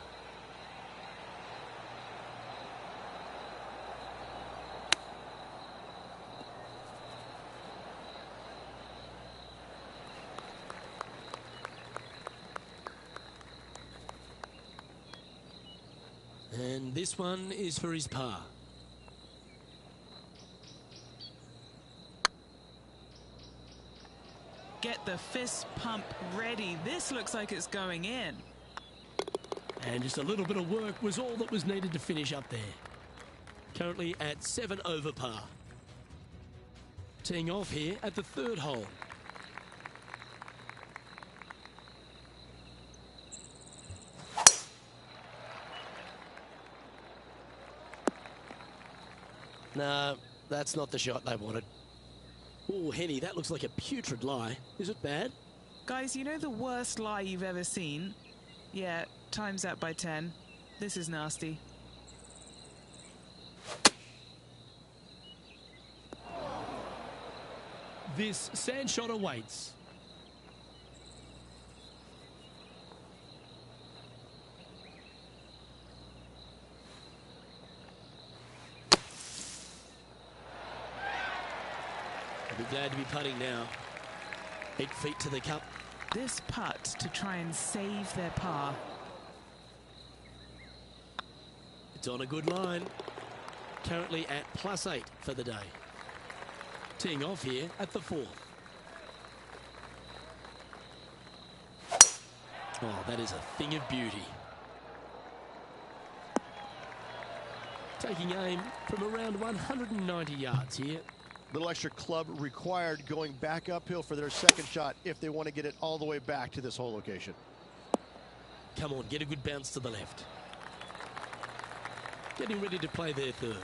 Speaker 5: And this one is for his par.
Speaker 3: Get the fist pump ready. This looks like it's going in.
Speaker 5: And just a little bit of work was all that was needed to finish up there. Currently at 7 over par. Teeing off here at the third hole. No, that's not the shot they wanted. Oh, Henny, that looks like a putrid lie. Is it bad?
Speaker 3: Guys, you know the worst lie you've ever seen? Yeah, times that by 10. This is nasty.
Speaker 1: This sand shot awaits.
Speaker 5: I'll be glad to be putting now. 8 feet to the cup.
Speaker 3: This putt to try and save their par.
Speaker 5: It's on a good line. Currently at +8 for the day. Teeing off here at the 4th. Oh, that is a thing of beauty. taking aim from around 190 yards here.
Speaker 6: Little extra club required going back uphill for their second shot if they want to get it all the way back to this hole location.
Speaker 5: Come on, get a good bounce to the left. Getting ready to play their third.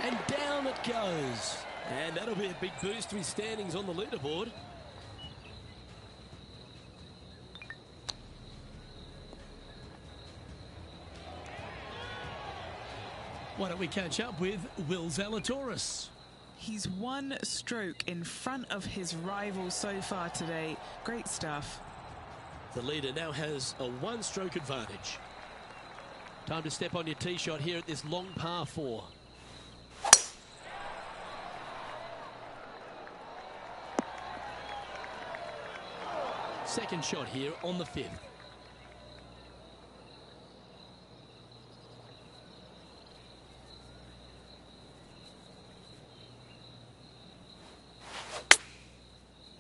Speaker 5: And down it goes. And that'll be a big boost to his standings on the leaderboard.
Speaker 1: Why don't we catch up with Will Zalatoris?
Speaker 3: He's one stroke in front of his rival so far today. Great stuff.
Speaker 5: The leader now has a one-stroke advantage. Time to step on your tee shot here at this long par 4. Second shot here on the 5th.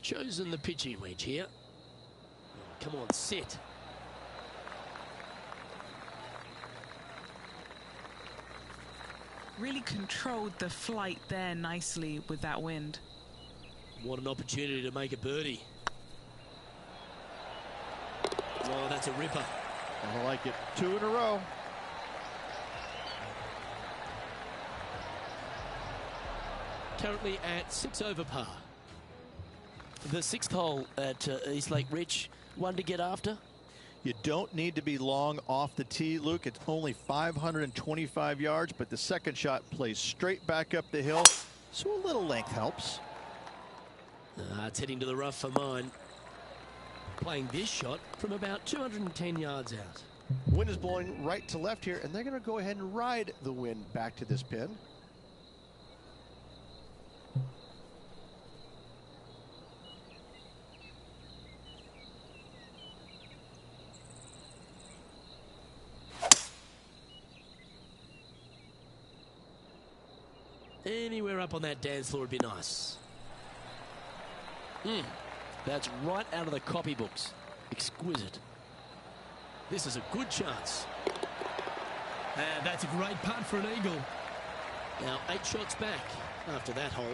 Speaker 5: Chosen the pitching wedge here. Come on, sit.
Speaker 3: Really controlled the flight there nicely with that wind.
Speaker 5: What an opportunity to make a birdie. Oh, that's a ripper.
Speaker 4: I like it. 2 in a row.
Speaker 5: Currently at 6 over par. The 6th hole at East Lake Rich, one to get after.
Speaker 4: You don't need to be long off the tee, Luke. It's only 525 yards, but the second shot plays straight back up the hill, so a little length helps.
Speaker 5: It's heading to the rough for mine. Playing this shot from about 210 yards out.
Speaker 6: Wind is blowing right to left here, and they're going to go ahead and ride the wind back to this pin.
Speaker 5: Anywhere up on that dance floor would be nice. That's right out of the copybooks. Exquisite. This is a good chance.
Speaker 1: And that's a great putt for an eagle.
Speaker 5: Now 8 shots back after that hole.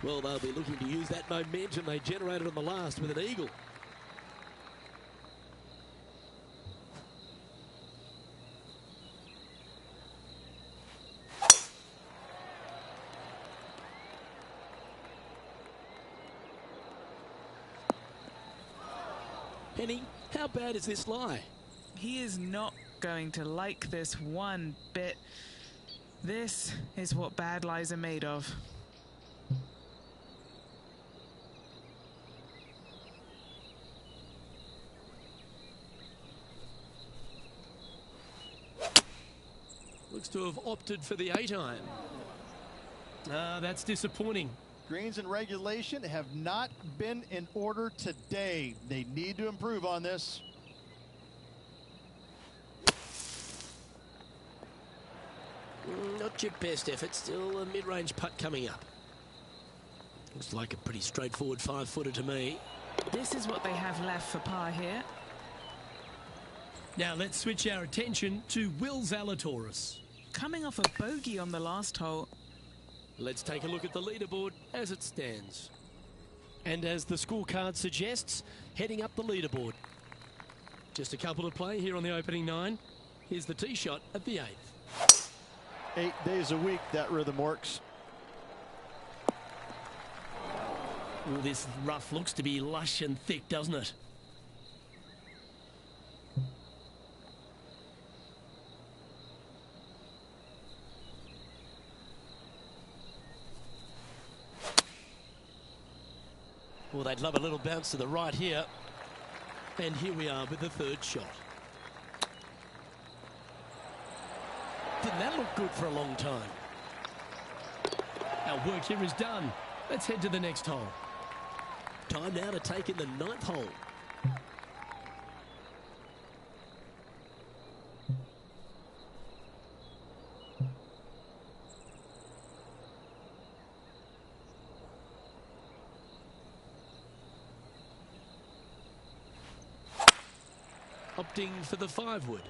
Speaker 5: Well, they'll be looking to use that momentum they generated on the last with an eagle. Penny, how bad is this lie?
Speaker 3: He is not going to like this one bit. This is what bad lies are made of.
Speaker 5: Looks to have opted for the 8-iron.
Speaker 1: That's disappointing.
Speaker 4: Greens and regulation have not been in order today. They need to improve on this.
Speaker 5: Not your best effort. Still a mid-range putt coming up. Looks like a pretty straightforward 5-footer to me.
Speaker 3: This is what they have left for par here.
Speaker 1: Now let's switch our attention to Will Zalatoris.
Speaker 3: Coming off a bogey on the last hole.
Speaker 5: Let's take a look at the leaderboard as it stands.
Speaker 2: And as the scorecard suggests, heading up the leaderboard.
Speaker 1: Just a couple to play here on the opening 9.
Speaker 5: Here's the tee shot at the 8th.
Speaker 4: 8 days a week, that rhythm works.
Speaker 1: Well, this rough looks to be lush and thick, doesn't it?
Speaker 5: Well, they'd love a little bounce to the right here. And here we are with the 3rd shot. Didn't that look good for a long time?
Speaker 1: Our work here is done. Let's head to the next hole.
Speaker 5: Time now to take in the 9th hole. opting for the 5-wood.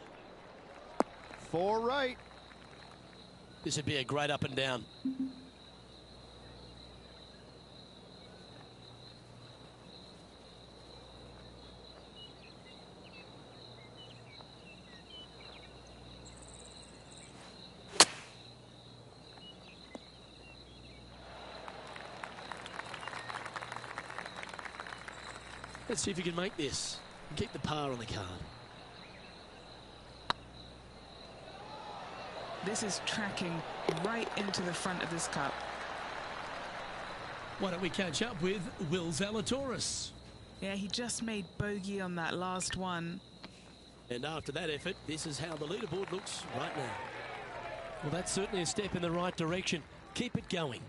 Speaker 6: 4 right.
Speaker 5: This would be a great up and down. Let's see if you can make this and keep the par on the card.
Speaker 3: This is tracking right into the front of this cup.
Speaker 1: Why don't we catch up with Will Zalatoris?
Speaker 3: Yeah, he just made bogey on that last one.
Speaker 5: And after that effort, this is how the leaderboard looks right now.
Speaker 2: Well, that's certainly a step in the right direction. Keep it going.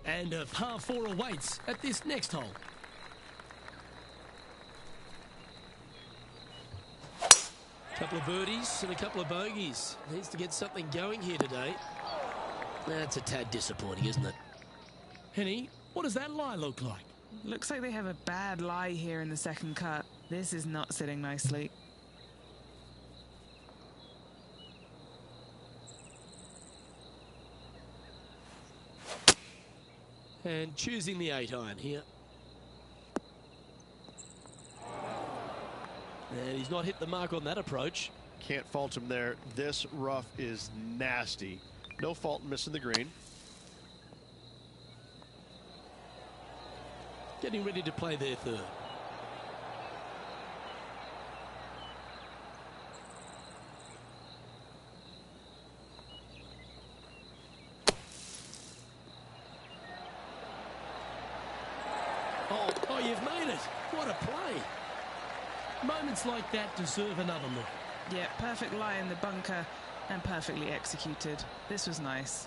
Speaker 1: And a par 4 awaits at this next hole.
Speaker 5: Couple of birdies and a couple of bogeys. Needs to get something going here today. That's a tad disappointing, isn't it?
Speaker 1: Henny, what does that lie look like?
Speaker 3: Looks like they have a bad lie here in the second cut. This is not sitting nicely.
Speaker 5: And choosing the 8-iron here. And he's not hit the mark on that approach.
Speaker 6: Can't fault him there. This rough is nasty. No fault in missing the green.
Speaker 5: Getting ready to play their third.
Speaker 1: Oh, you've made it. What a play. Moments like that deserve another look.
Speaker 3: Yeah, perfect lie in the bunker and perfectly executed. This was nice.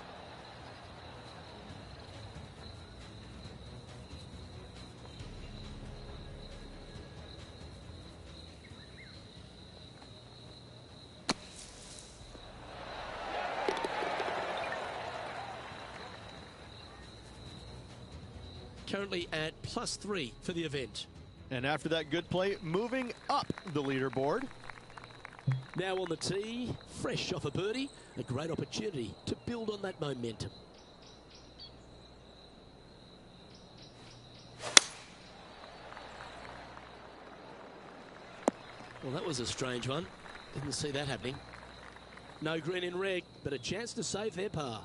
Speaker 5: Currently at +3 for the event.
Speaker 6: And after that good play, moving up the leaderboard.
Speaker 5: Now on the tee, fresh off a birdie, a great opportunity to build on that momentum. Well, that was a strange one. Didn't see that happening. No green in red, but a chance to save their par.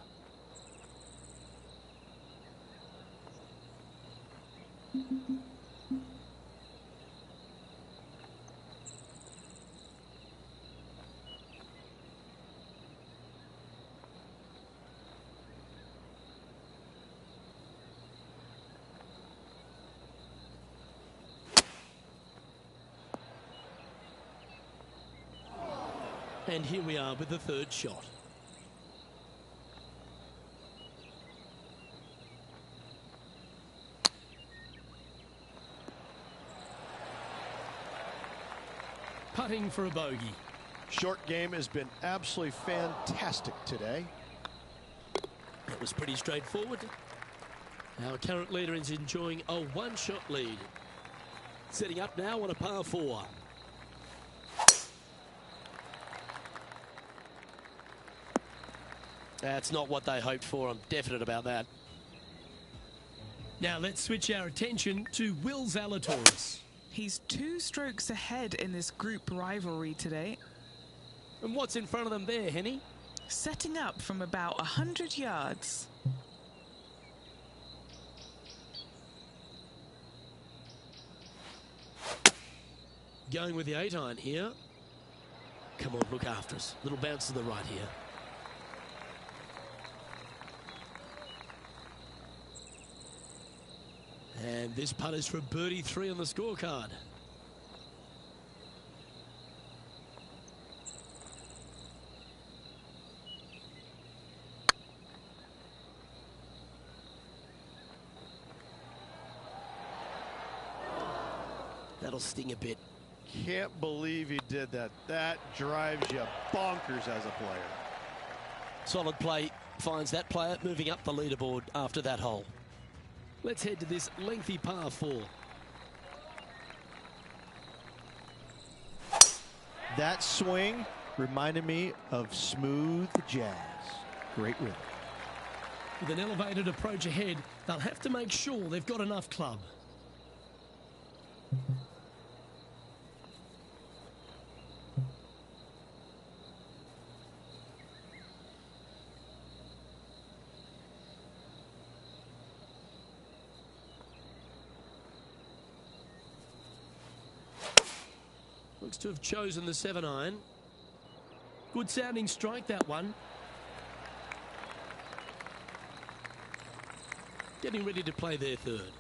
Speaker 5: And here we are with the third shot.
Speaker 1: Putting for a bogey.
Speaker 6: Short game has been absolutely fantastic today.
Speaker 5: That was pretty straightforward. Our current leader is enjoying a one-shot lead. Setting up now on a par 4. That's not what they hoped for. I'm definite about that.
Speaker 1: Now let's switch our attention to Will Zalatoris.
Speaker 3: He's 2 strokes ahead in this group rivalry today.
Speaker 5: And what's in front of them there, Henny?
Speaker 3: Setting up from about 100 yards.
Speaker 5: Going with the 8-iron here. Come on, look after us. Little bounce to the right here. And this putt is for birdie 3 on the scorecard. That'll sting a bit.
Speaker 6: Can't believe he did that. That drives you bonkers as a player.
Speaker 5: Solid play finds that player moving up the leaderboard after that hole. Let's head to this lengthy par 4.
Speaker 4: That swing reminded me of smooth jazz. Great rhythm.
Speaker 1: With an elevated approach ahead, they'll have to make sure they've got enough club.
Speaker 5: Looks to have chosen the 7-iron.
Speaker 1: Good sounding strike, that one.
Speaker 5: Getting ready to play their third.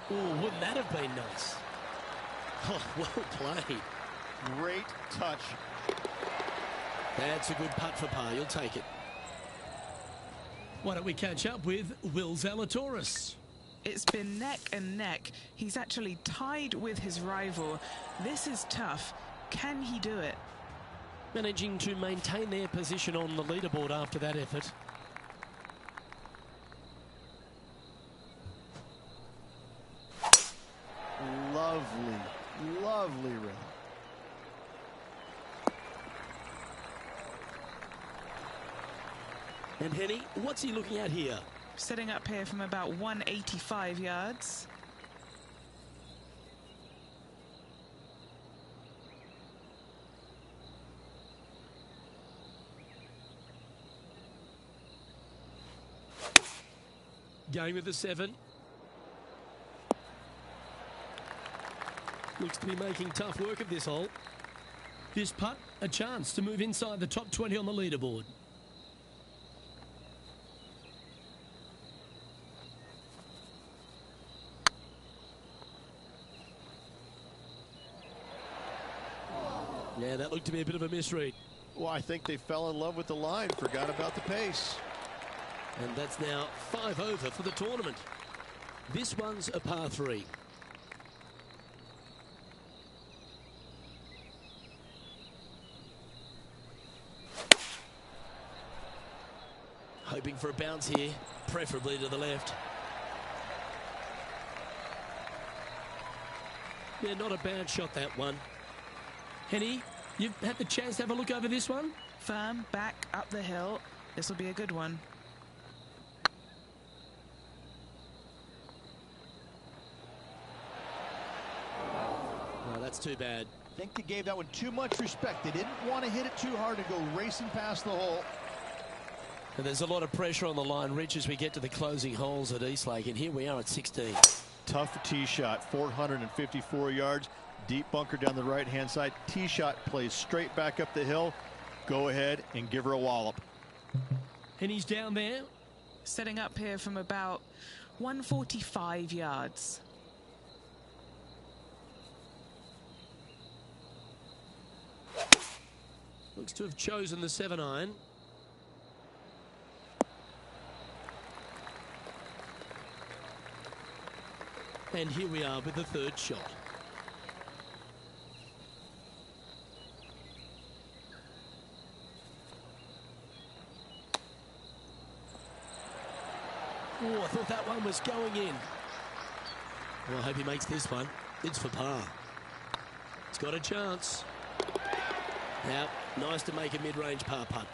Speaker 5: Oh, wouldn't that have been nice? Oh, well played.
Speaker 4: Great touch.
Speaker 5: That's a good putt for par. You'll take it.
Speaker 1: Why don't we catch up with Will Zalatoris?
Speaker 3: It's been neck and neck. He's actually tied with his rival. This is tough. Can he do it?
Speaker 5: Managing to maintain their position on the leaderboard after that effort.
Speaker 6: Lovely, lovely rhythm.
Speaker 5: And Henny, what's he looking at here?
Speaker 3: Setting up here from about 185 yards.
Speaker 5: Going with the 7. Looks to be making tough work of this hole.
Speaker 1: This putt, a chance to move inside the top 20 on the leaderboard.
Speaker 5: Yeah, that looked to be a bit of a misread.
Speaker 6: Well, I think they fell in love with the line, forgot about the pace.
Speaker 5: And that's now 5 over for the tournament. This one's a par 3. Hoping for a bounce here, preferably to the left. Yeah, not a bad shot, that one.
Speaker 1: Henny, you've had the chance to have a look over this one?
Speaker 3: Firm, back, up the hill. This will be a good one.
Speaker 5: No, that's too bad.
Speaker 4: I think they gave that one too much respect. They didn't want to hit it too hard to go racing past the hole.
Speaker 5: And there's a lot of pressure on the line, Rich, as we get to the closing holes at Eastlake. And here we are at 16.
Speaker 4: Tough tee shot, 454 yards. Deep bunker down the right-hand side. Tee shot plays straight back up the hill. Go ahead and give her a wallop.
Speaker 1: Henny's down there.
Speaker 3: Setting up here from about 145 yards.
Speaker 5: Looks to have chosen the 7-iron. And here we are with the third shot. Oh, I thought that one was going in. Well, I hope he makes this one. It's for par. He's got a chance. Now, nice to make a mid-range par putt.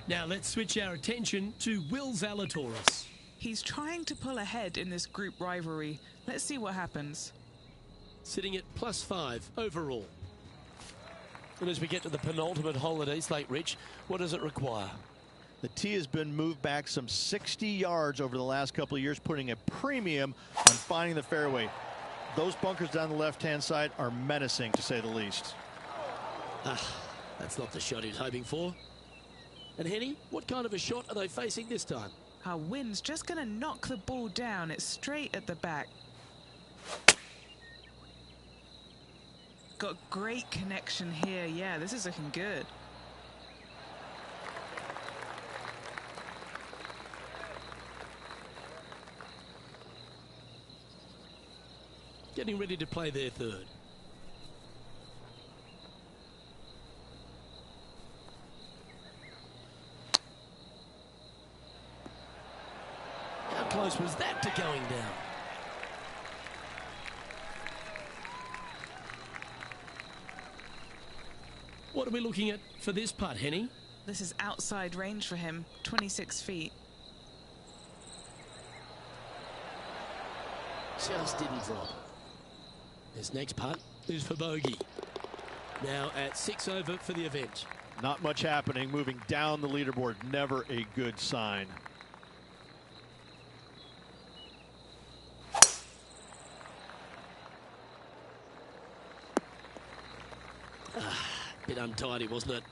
Speaker 1: Now let's switch our attention to Will Zalatoris.
Speaker 3: He's trying to pull ahead in this group rivalry. Let's see what happens.
Speaker 5: Sitting at +5 overall. And as we get to the penultimate hole at Eastlake, Rich, what does it require?
Speaker 4: The tee has been moved back some 60 yards over the last couple of years, putting a premium on finding the fairway. Those bunkers down the left-hand side are menacing, to say the least.
Speaker 5: That's not the shot he was hoping for. And Henny, what kind of a shot are they facing this time?
Speaker 3: Our wind's just going to knock the ball down. It's straight at the back. Got great connection here. Yeah, this is looking good.
Speaker 5: Getting ready to play their third. close was that to going down?
Speaker 1: What are we looking at for this putt, Henny?
Speaker 3: This is outside range for him, 26 feet.
Speaker 5: Just didn't drop. This next putt is for bogey. Now at 6 over for the event.
Speaker 4: Not much happening, moving down the leaderboard, never a good sign.
Speaker 5: Bit untidy, wasn't it?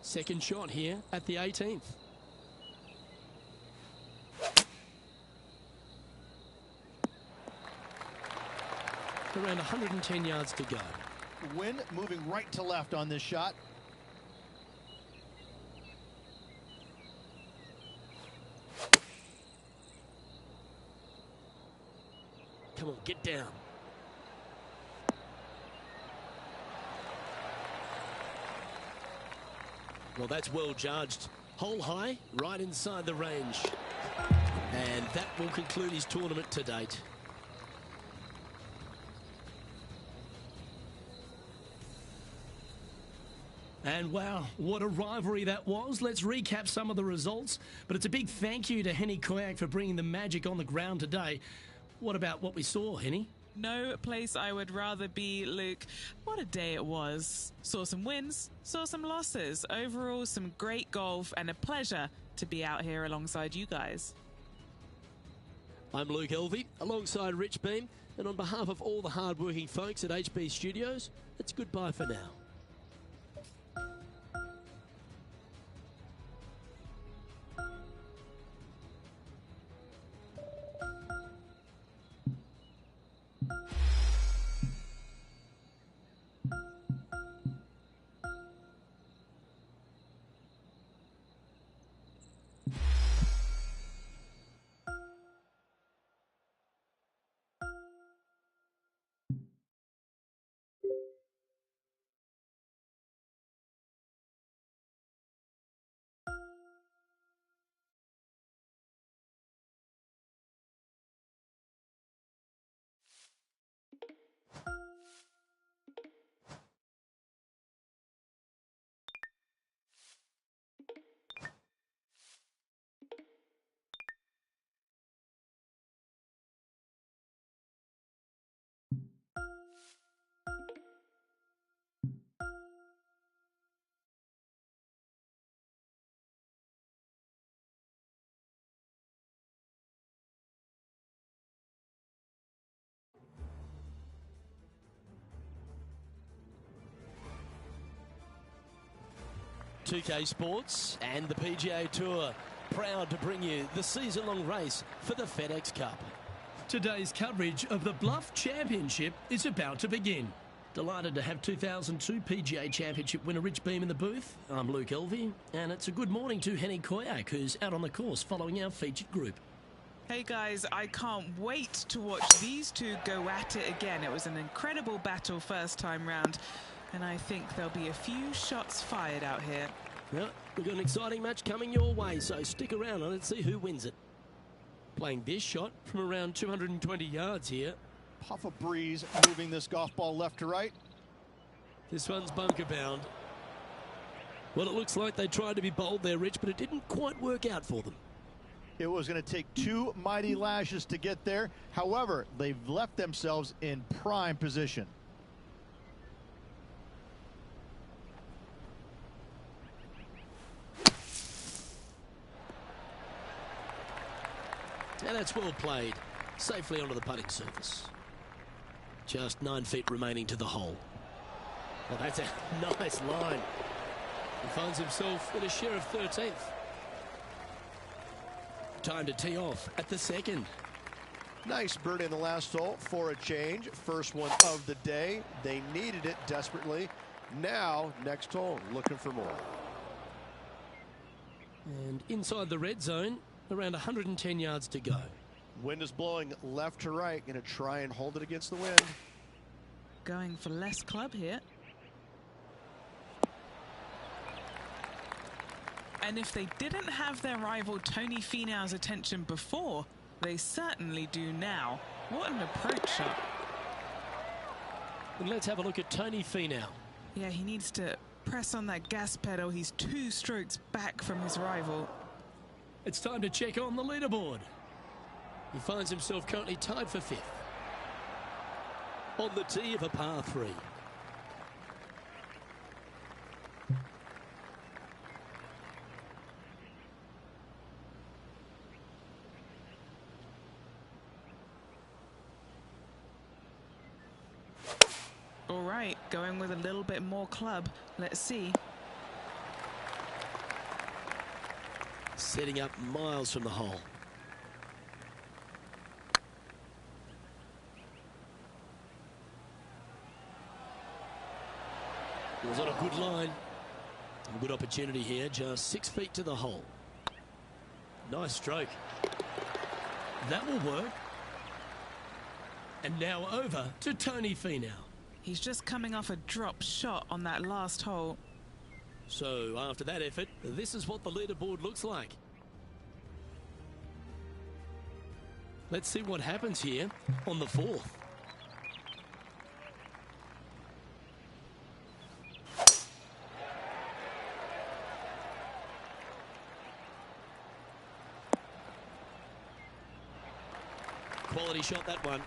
Speaker 5: Second shot here at the 18th. Around 110 yards to go.
Speaker 4: Wind moving right to left on this shot.
Speaker 5: Come on, get down. Well, that's well judged. Hole high, right inside the range. And that will conclude his tournament to date.
Speaker 1: And wow, what a rivalry that was. Let's recap some of the results. But it's a big thank you to Henny Koyak for bringing the magic on the ground today. What about what we saw, Henny?
Speaker 3: No place I would rather be, Luke. What a day it was. Saw some wins, saw some losses. Overall, some great golf and a pleasure to be out here alongside you guys.
Speaker 5: I'm Luke Elvey, alongside Rich Beam, and on behalf of all the hard-working folks at HB Studios, it's goodbye for now. .2K Sports and the PGA Tour proud to bring you the season-long race for the FedEx Cup.
Speaker 1: Today's coverage of the Bluff Championship is about to begin. Delighted to have 2002 PGA Championship winner Rich Beam in the booth. I'm Luke Elvey, and it's a good morning to Henny Koyak, who's out on the course following our featured group.
Speaker 3: Hey guys, I can't wait to watch these two go at it again. It was an incredible battle first time round, and I think there'll be a few shots fired out here.
Speaker 5: Well, we've got an exciting match coming your way, so stick around and let's see who wins it. Playing this shot from around 220 yards here.
Speaker 4: Puff of breeze moving this golf ball left to right.
Speaker 5: This one's bunker bound. Well, it looks like they tried to be bold there, Rich, but it didn't quite work out for them.
Speaker 4: It was going to take two mighty lashes to get there. However, they've left themselves in prime position.
Speaker 5: And that's well played. Safely onto the putting surface. Just 9 feet remaining to the hole. Well, that's a nice line. He finds himself with a share of 13th. Time to tee off at the second.
Speaker 6: Nice birdie in the last hole for a change. First one of the day. They needed it desperately. Now, next hole, looking for more.
Speaker 5: And inside the red zone, around 110 yards to go.
Speaker 6: Wind is blowing left to right. Going to try and hold it against the wind.
Speaker 3: Going for less club here. And if they didn't have their rival Tony Finau's attention before, they certainly do now. What an approach shot.
Speaker 2: And let's have a look at Tony Finau.
Speaker 3: Yeah, he needs to press on that gas pedal. He's 2 strokes back from his rival.
Speaker 1: It's time to check on the leaderboard.
Speaker 2: He finds himself currently tied for 5th. On the tee of a par 3.
Speaker 3: All right, going with a little bit more club. Let's see.
Speaker 2: Setting up miles from the hole. It was on a good line. A good opportunity here, just 6 feet to the hole. Nice stroke.
Speaker 1: That will work. And now over to Tony Finau.
Speaker 3: He's just coming off a drop shot on that last hole.
Speaker 2: So after that effort, this is what the leaderboard looks like. Let's see what happens here on the 4th. Quality shot, that one.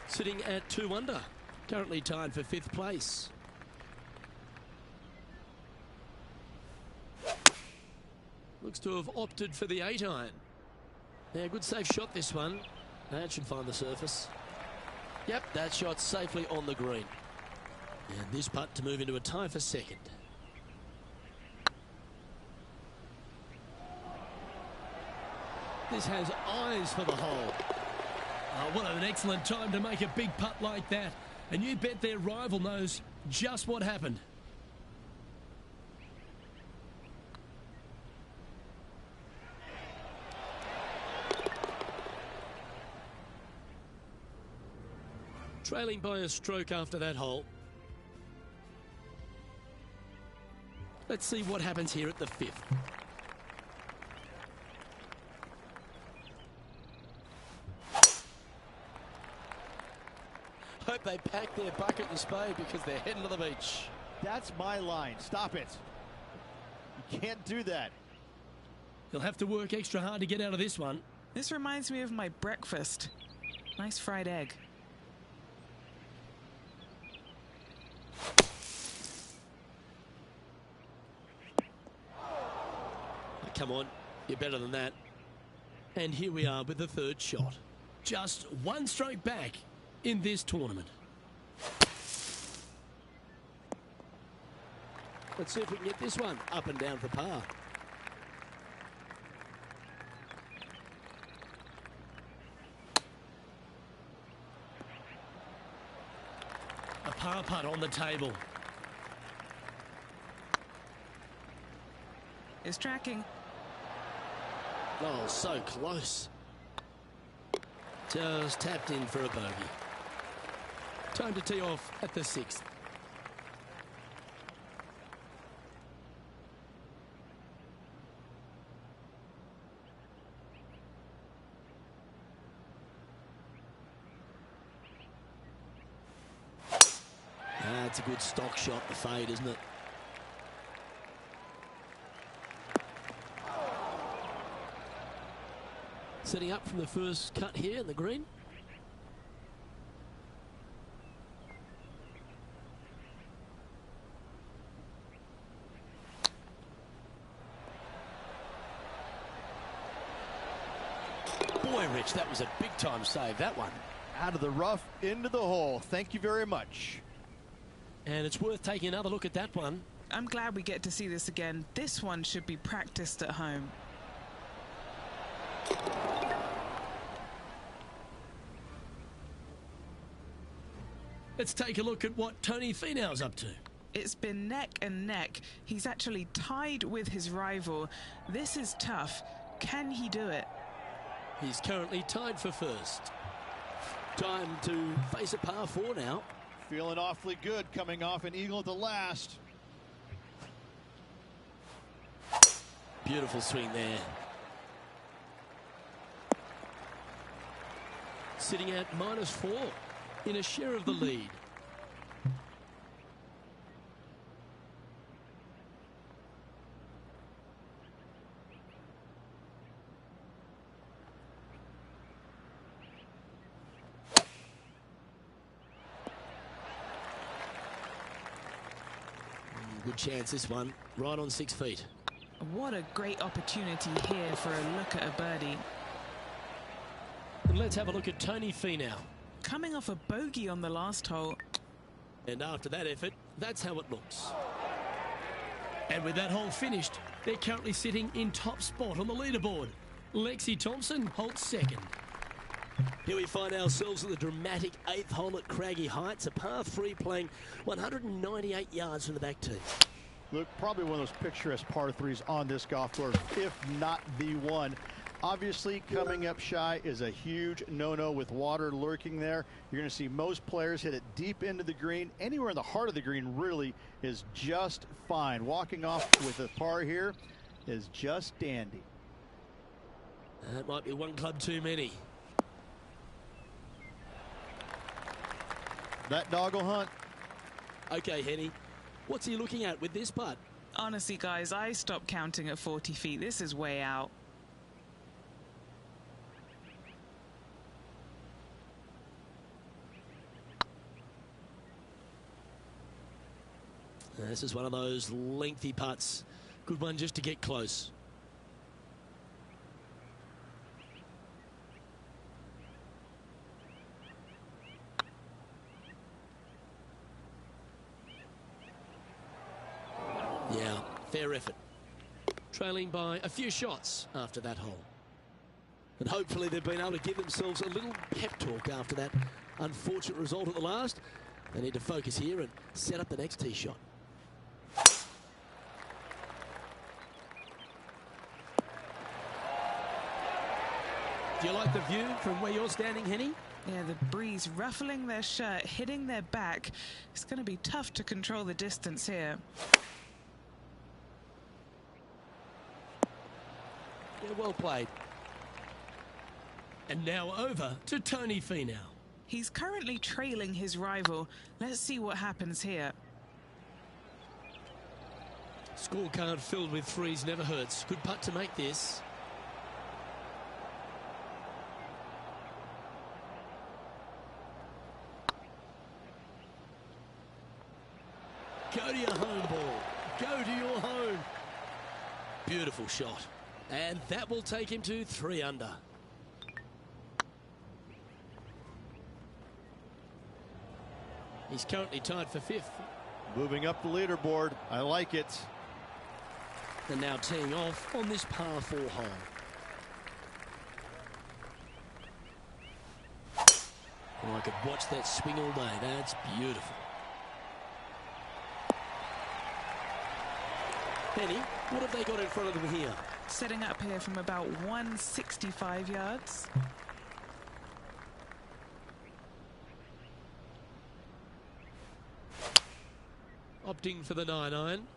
Speaker 2: Sitting at 2 under. Currently tied for 5th place. Looks to have opted for the 8-iron. Yeah, good safe shot, this one. That should find the surface. Yep, that shot safely on the green. And this putt to move into a tie for 2nd.
Speaker 1: This has eyes for the hole. What an excellent time to make a big putt like that. And you bet their rival knows just what happened.
Speaker 2: Trailing by a stroke after that hole. Let's see what happens here at the 5th. Hope they pack their bucket and spade because they're heading to the beach.
Speaker 4: That's my line. Stop it. You can't do that.
Speaker 1: He'll have to work extra hard to get out of this one.
Speaker 3: This reminds me of my breakfast. Nice fried egg.
Speaker 2: Come on, you're better than that. And here we are with the 3rd shot.
Speaker 1: Just 1 stroke back in this tournament.
Speaker 2: Let's see if we can get this one up and down for par.
Speaker 1: A par putt on the table.
Speaker 3: Is tracking.
Speaker 2: Oh, so close. Just tapped in for a bogey. Time to tee off at the 6th. That's a good stock shot, the fade, isn't it? Setting up from the first cut here in the green. Boy, Rich, that was a big-time save, that one.
Speaker 4: Out of the rough, into the hole. Thank you very much.
Speaker 2: And it's worth taking another look at that one.
Speaker 3: I'm glad we get to see this again. This one should be practiced at home.
Speaker 1: Let's take a look at what Tony Finau's up to.
Speaker 3: It's been neck and neck. He's actually tied with his rival. This is tough. Can he do it?
Speaker 2: He's currently tied for 1st. Time to face a par 4 now.
Speaker 4: Feeling awfully good coming off an eagle at the last.
Speaker 5: Beautiful swing there. Sitting at -4 in a share of the lead. Good chance this one, right on 6 feet.
Speaker 3: What a great opportunity here for a look at a birdie.
Speaker 5: And let's have a look at Tony Finau.
Speaker 3: Coming off a bogey on the last hole.
Speaker 5: And after that effort, that's how it looks.
Speaker 1: And with that hole finished, they're currently sitting in top spot on the leaderboard. Lexi Thompson holds second.
Speaker 5: Here we find ourselves at the dramatic 8th hole at Craggy Heights, a par 3 playing 198 yards from the back tee.
Speaker 4: Look, probably one of those picturesque par 3s on this golf course, if not the one. Obviously, coming up shy is a huge no-no with water lurking there. You're going to see most players hit it deep into the green. Anywhere in the heart of the green really is just fine. Walking off with a par here is just dandy.
Speaker 5: That might be one club too many.
Speaker 4: That dog will hunt.
Speaker 5: Okay, Henny, what's he looking at with this putt?
Speaker 3: Honestly, guys, I stopped counting at 40 feet. This is way out.
Speaker 5: This is one of those lengthy putts. Good one just to get close. Yeah, fair effort. Trailing by a few shots after that hole. And hopefully they've been able to give themselves a little pep talk after that unfortunate result at the last. They need to focus here and set up the next tee shot.
Speaker 1: Do you like the view from where you're standing, Henny?
Speaker 3: Yeah, the breeze ruffling their shirt, hitting their back. It's going to be tough to control the distance here.
Speaker 5: Yeah, well played.
Speaker 1: And now over to Tony Finau.
Speaker 3: He's currently trailing his rival. Let's see what happens here.
Speaker 5: Scorecard filled with threes never hurts. Good putt to make this. Go to your home ball. Go to your home. Beautiful shot. And that will take him to 3 under. He's currently tied for 5th.
Speaker 4: Moving up the leaderboard. I like it.
Speaker 5: And now teeing off on this par 4 hole. Oh, I could watch that swing all day. That's beautiful. Penny, what have they got in front of them here?
Speaker 3: Setting up here from about 165 yards.
Speaker 5: Opting for the 9-iron.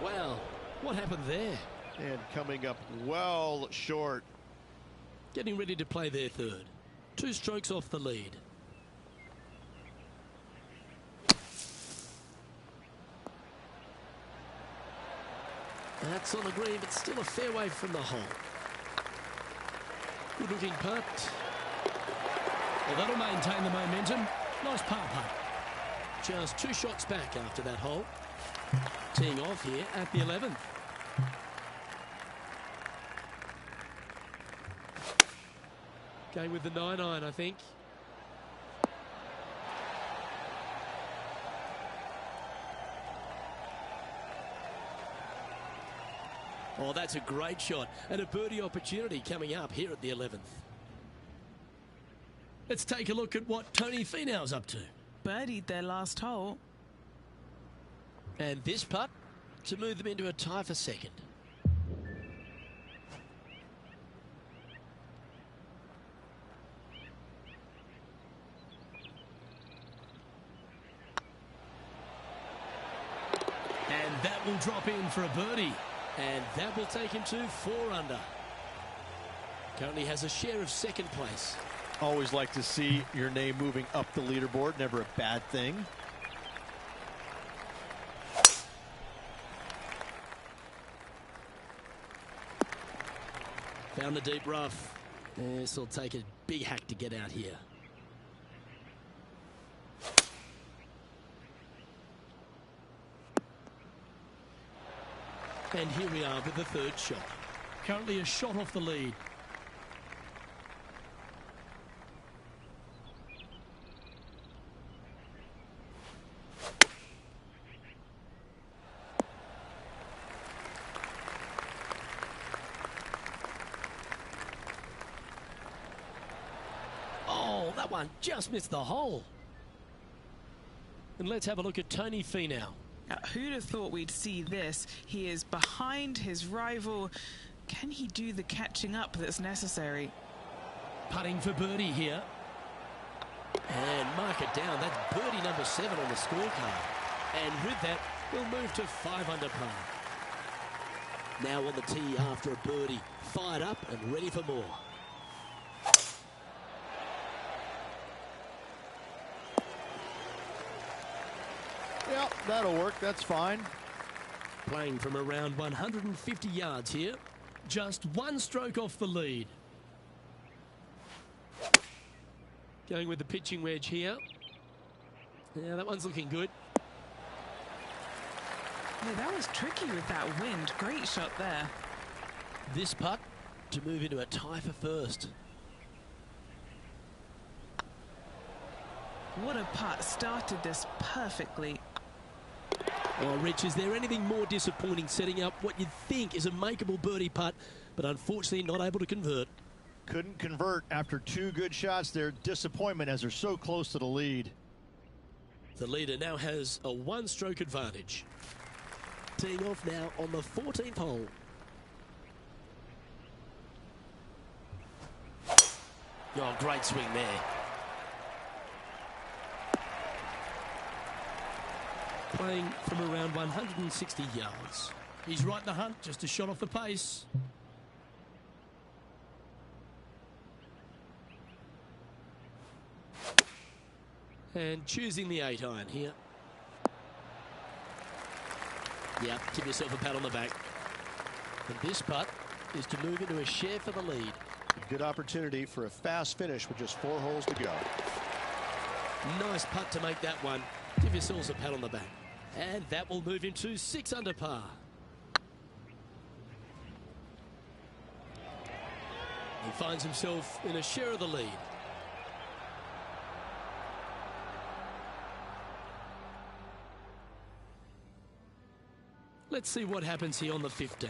Speaker 5: Wow, what happened there?
Speaker 4: And coming up well short.
Speaker 5: Getting ready to play their 3rd. 2 strokes off the lead. That's on the green, but still a fair way from the hole. Good looking putt.
Speaker 1: Well, that'll maintain the momentum. Nice par putt.
Speaker 5: Just 2 shots back after that hole. Teeing off here at the 11th. Going with the 9-iron, I think. Oh, that's a great shot. And a birdie opportunity coming up here at the 11th.
Speaker 1: Let's take a look at what Tony Finau's up to.
Speaker 3: Birdied their last hole.
Speaker 5: And this putt to move them into a tie for 2nd.
Speaker 1: And that will drop in for a birdie.
Speaker 5: And that will take him to 4 under. Currently has a share of second place.
Speaker 4: Always like to see your name moving up the leaderboard. Never a bad thing.
Speaker 5: Found the deep rough. This will take a big hack to get out here. And here we are with the third shot.
Speaker 1: Currently a shot off the lead.
Speaker 5: Oh, that one just missed the hole. And let's have a look at Tony Finau.
Speaker 3: Who'd have thought we'd see this? He is behind his rival. Can he do the catching up that's necessary?
Speaker 1: Putting for birdie here.
Speaker 5: And mark it down. That's birdie number 7 on the scorecard. And with that, we'll move to 5 under par. Now on the tee after a birdie. Fired up and ready for more.
Speaker 4: Yep, that'll work. That's fine.
Speaker 5: Playing from around 150 yards here.
Speaker 1: Just 1 stroke off the lead.
Speaker 5: Going with the pitching wedge here. Yeah, that one's looking good.
Speaker 3: Yeah, that was tricky with that wind. Great shot there.
Speaker 5: This putt to move into a tie for first.
Speaker 3: What a putt. Started this perfectly.
Speaker 5: Oh, Rich, is there anything more disappointing setting up what you'd think is a makeable birdie putt, but unfortunately not able to convert?
Speaker 4: Couldn't convert after 2 good shots there. Disappointment as they're so close to the lead.
Speaker 5: The leader now has a 1-stroke advantage. Teeing off now on the 14th hole. Oh, great swing there.
Speaker 1: Playing from around 160 yards. He's right in the hunt, just a shot off the pace.
Speaker 5: And choosing the 8-iron here. Yeah, give yourself a pat on the back. And this putt is to move into a share for the lead.
Speaker 6: Good opportunity for a fast finish with just 4 holes to go.
Speaker 5: Nice putt to make that one. Give yourselves a pat on the back. And that will move him to 6 under par. He finds himself in a share of the lead. Let's see what happens here on the 15th.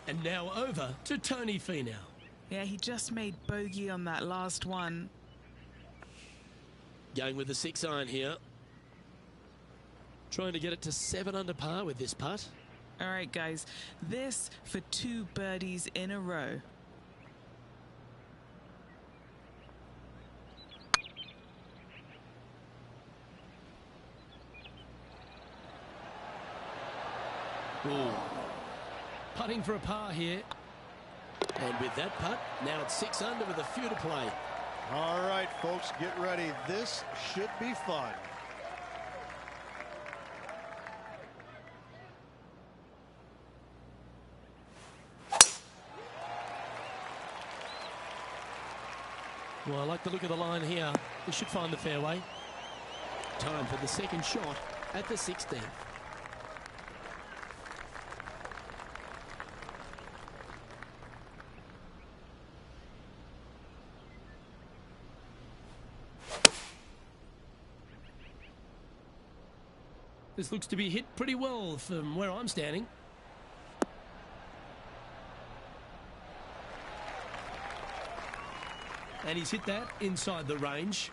Speaker 1: And now over to Tony Finau.
Speaker 3: Yeah, he just made bogey on that last one.
Speaker 5: Going with the 6-iron here. Trying to get it to 7 under par with this putt.
Speaker 3: All right, guys, this for 2 birdies in a row.
Speaker 1: Ooh. Putting for a par here.
Speaker 5: And with that putt, now it's 6 under with a few to play.
Speaker 4: All right, folks, get ready. This should be fun.
Speaker 5: Well, I like the look of the line here. We should find the fairway.
Speaker 1: Time for the second shot at the 16th. This looks to be hit pretty well from where I'm standing. And he's hit that inside the range.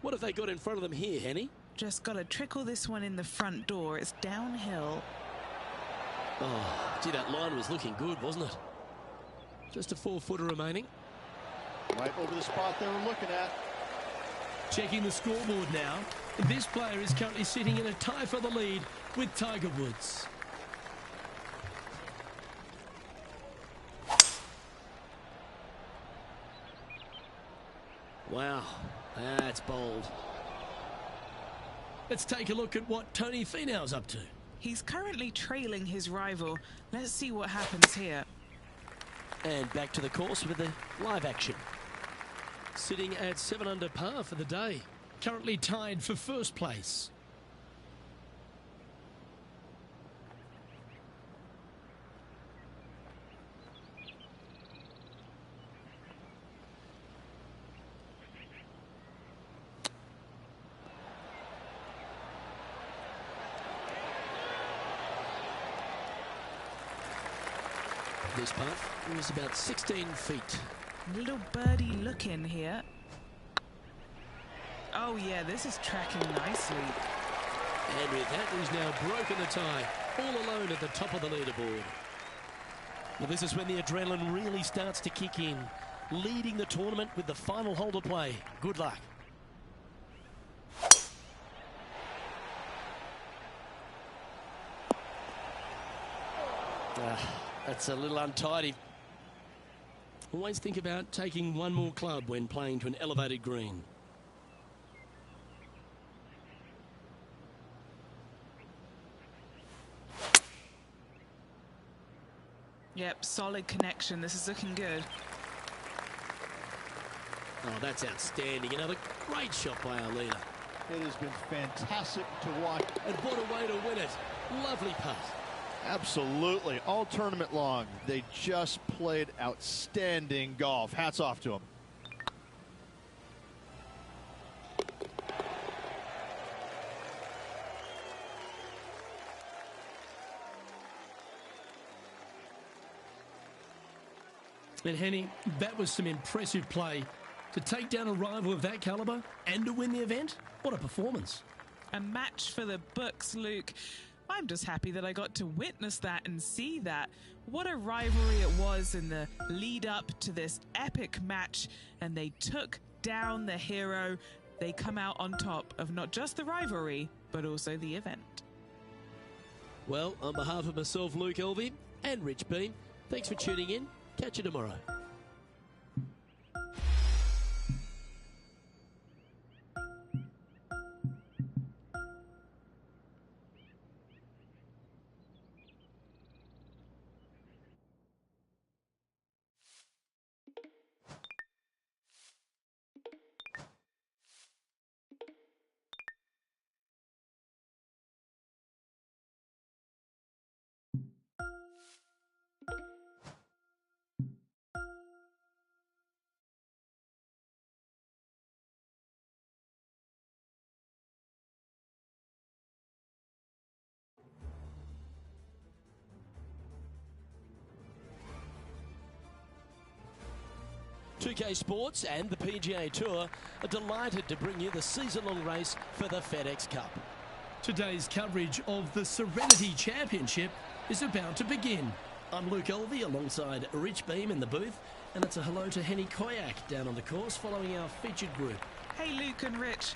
Speaker 5: What have they got in front of them here, Henny?
Speaker 3: Just got to trickle this one in the front door. It's downhill.
Speaker 5: Oh, gee, that line was looking good, wasn't it? Just a 4-footer remaining.
Speaker 4: Right over the spot they were looking at.
Speaker 1: Checking the scoreboard now. This player is currently sitting in a tie for the lead with Tiger Woods.
Speaker 5: Wow, that's bold.
Speaker 1: Let's take a look at what Tony Finau's up to.
Speaker 3: He's currently trailing his rival. Let's see what happens here.
Speaker 5: And back to the course with the live action. Sitting at 7 under par for the day.
Speaker 1: Currently tied for first place.
Speaker 5: This putt is about 16 feet.
Speaker 3: Little birdie look in here. Oh yeah, this is tracking nicely.
Speaker 5: And with that, he's now broken the tie, all alone at the top of the leaderboard. Well, this is when the adrenaline really starts to kick in, leading the tournament with the final hole to play. Good luck. That's a little untidy.
Speaker 1: Always think about taking one more club when playing to an elevated green.
Speaker 3: Yep, solid connection. This is looking good.
Speaker 5: Oh, that's outstanding. Another great shot by our leader.
Speaker 4: It has been fantastic to watch.
Speaker 5: And what a way to win it. Lovely putt.
Speaker 4: Absolutely. All tournament long, they just played outstanding golf. Hats off to them.
Speaker 1: And Henny, that was some impressive play. To take down a rival of that caliber and to win the event, what a performance.
Speaker 3: A match for the books, Luke. I'm just happy that I got to witness that and see that. What a rivalry it was in the lead up to this epic match, and they took down the hero. They come out on top of not just the rivalry, but also the event.
Speaker 5: Well, on behalf of myself, Luke Elvy, and Rich Beem, thanks for tuning in. Catch you tomorrow. UK Sports and the PGA Tour are delighted to bring you the season-long race for the FedEx Cup.
Speaker 1: Today's coverage of the Serenity Championship is about to begin. I'm Luke Elvy alongside Rich Beem in the booth, and it's a hello to Henny Koyak down on the course following our featured group.
Speaker 3: Hey Luke and Rich,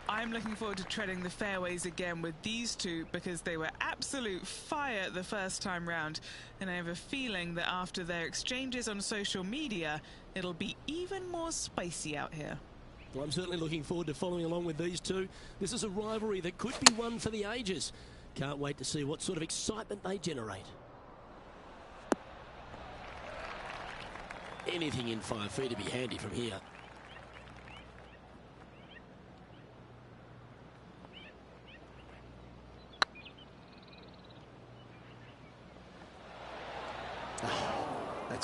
Speaker 3: I'm looking forward to treading the fairways again with these two because they were absolute fire the first time round, and I have a feeling that after their exchanges on social media, it'll be even more spicy out here.
Speaker 5: Well, I'm certainly looking forward to following along with these two. This is a rivalry that could be one for the ages. Can't wait to see what sort of excitement they generate. Anything in 5 feet to be handy from here.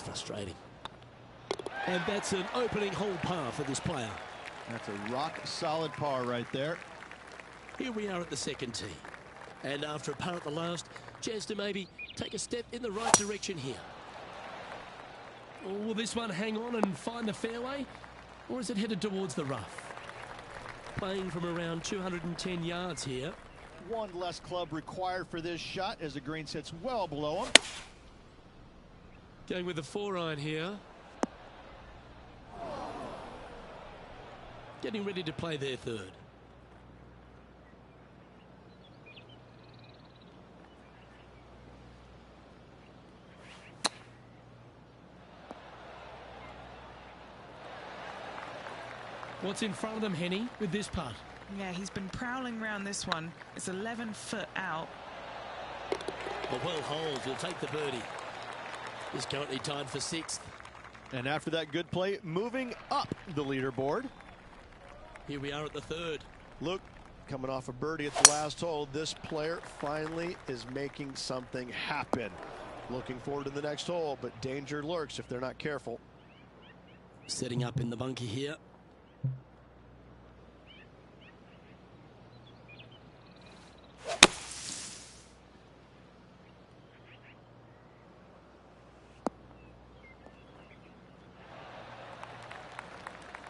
Speaker 5: It's frustrating. And that's an opening hole par for this player.
Speaker 4: That's a rock-solid par right there.
Speaker 5: Here we are at the second tee. And after a par at the last, chance to maybe take a step in the right direction here.
Speaker 1: Will this one hang on and find the fairway? Or is it headed towards the rough?
Speaker 5: Playing from around 210 yards here.
Speaker 4: One less club required for this shot as the green sits well below him.
Speaker 5: Going with the 4-iron here. Getting ready to play their third.
Speaker 1: What's in front of them, Henny, with this putt?
Speaker 3: Yeah, he's been prowling around this one. It's 11 foot out.
Speaker 5: A well hold will take the birdie. He's currently tied for 6th.
Speaker 4: And after that good play, moving up the leaderboard.
Speaker 5: Here we are at the third.
Speaker 6: Luke, coming off a birdie at the last hole, this player finally is making something happen. Looking forward to the next hole, but danger lurks if they're not careful.
Speaker 5: Setting up in the bunker here.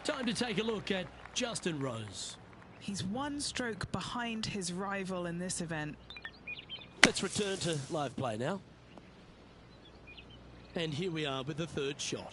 Speaker 1: Time to take a look at Justin Rose.
Speaker 3: He's one stroke behind his rival in this event.
Speaker 5: Let's return to live play now. And here we are with the third shot.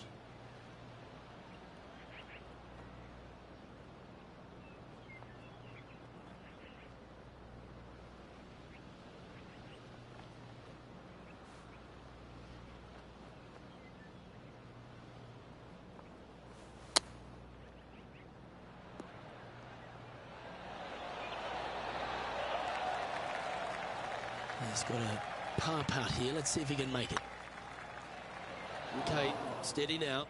Speaker 5: He's got a par putt here. Let's see if he can make it. Okay, steady now.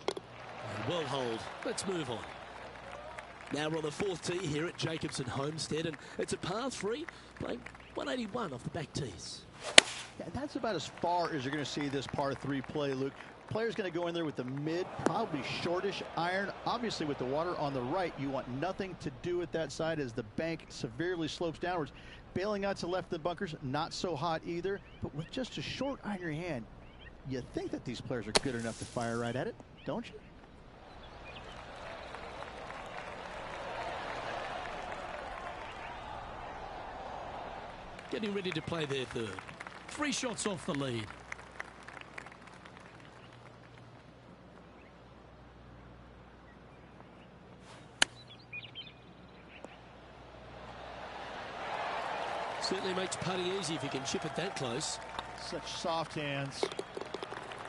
Speaker 5: And well hold. Let's move on. Now we're on the 4th tee here at Jacobson Homestead, and it's a par 3, playing 181 off the back tees.
Speaker 4: Yeah, that's about as far as you're going to see this par 3 play, Luke. Player's going to go in there with the mid, probably shortish iron. Obviously, with the water on the right, you want nothing to do with that side as the bank severely slopes downwards. Bailing out to left of the bunkers, not so hot either. But with just a short iron in your hand, you think that these players are good enough to fire right at it, don't you?
Speaker 5: Getting ready to play their third.
Speaker 1: 3 shots off the lead.
Speaker 5: Certainly makes putting easy if you can chip it that close.
Speaker 4: Such soft hands.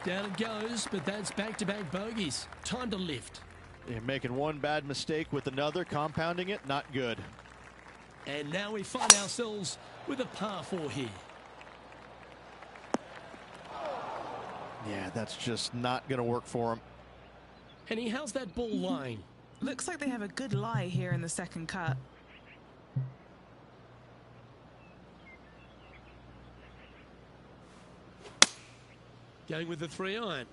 Speaker 1: Down it goes, but that's back-to-back bogeys. Time to lift.
Speaker 4: You're making one bad mistake with another, compounding it, not good.
Speaker 1: And now we find ourselves with a par 4 here.
Speaker 4: Yeah, that's just not going to work for him.
Speaker 1: Henny, how's that ball lying?
Speaker 3: Looks like they have a good lie here in the second cut.
Speaker 5: Going with the 3-iron.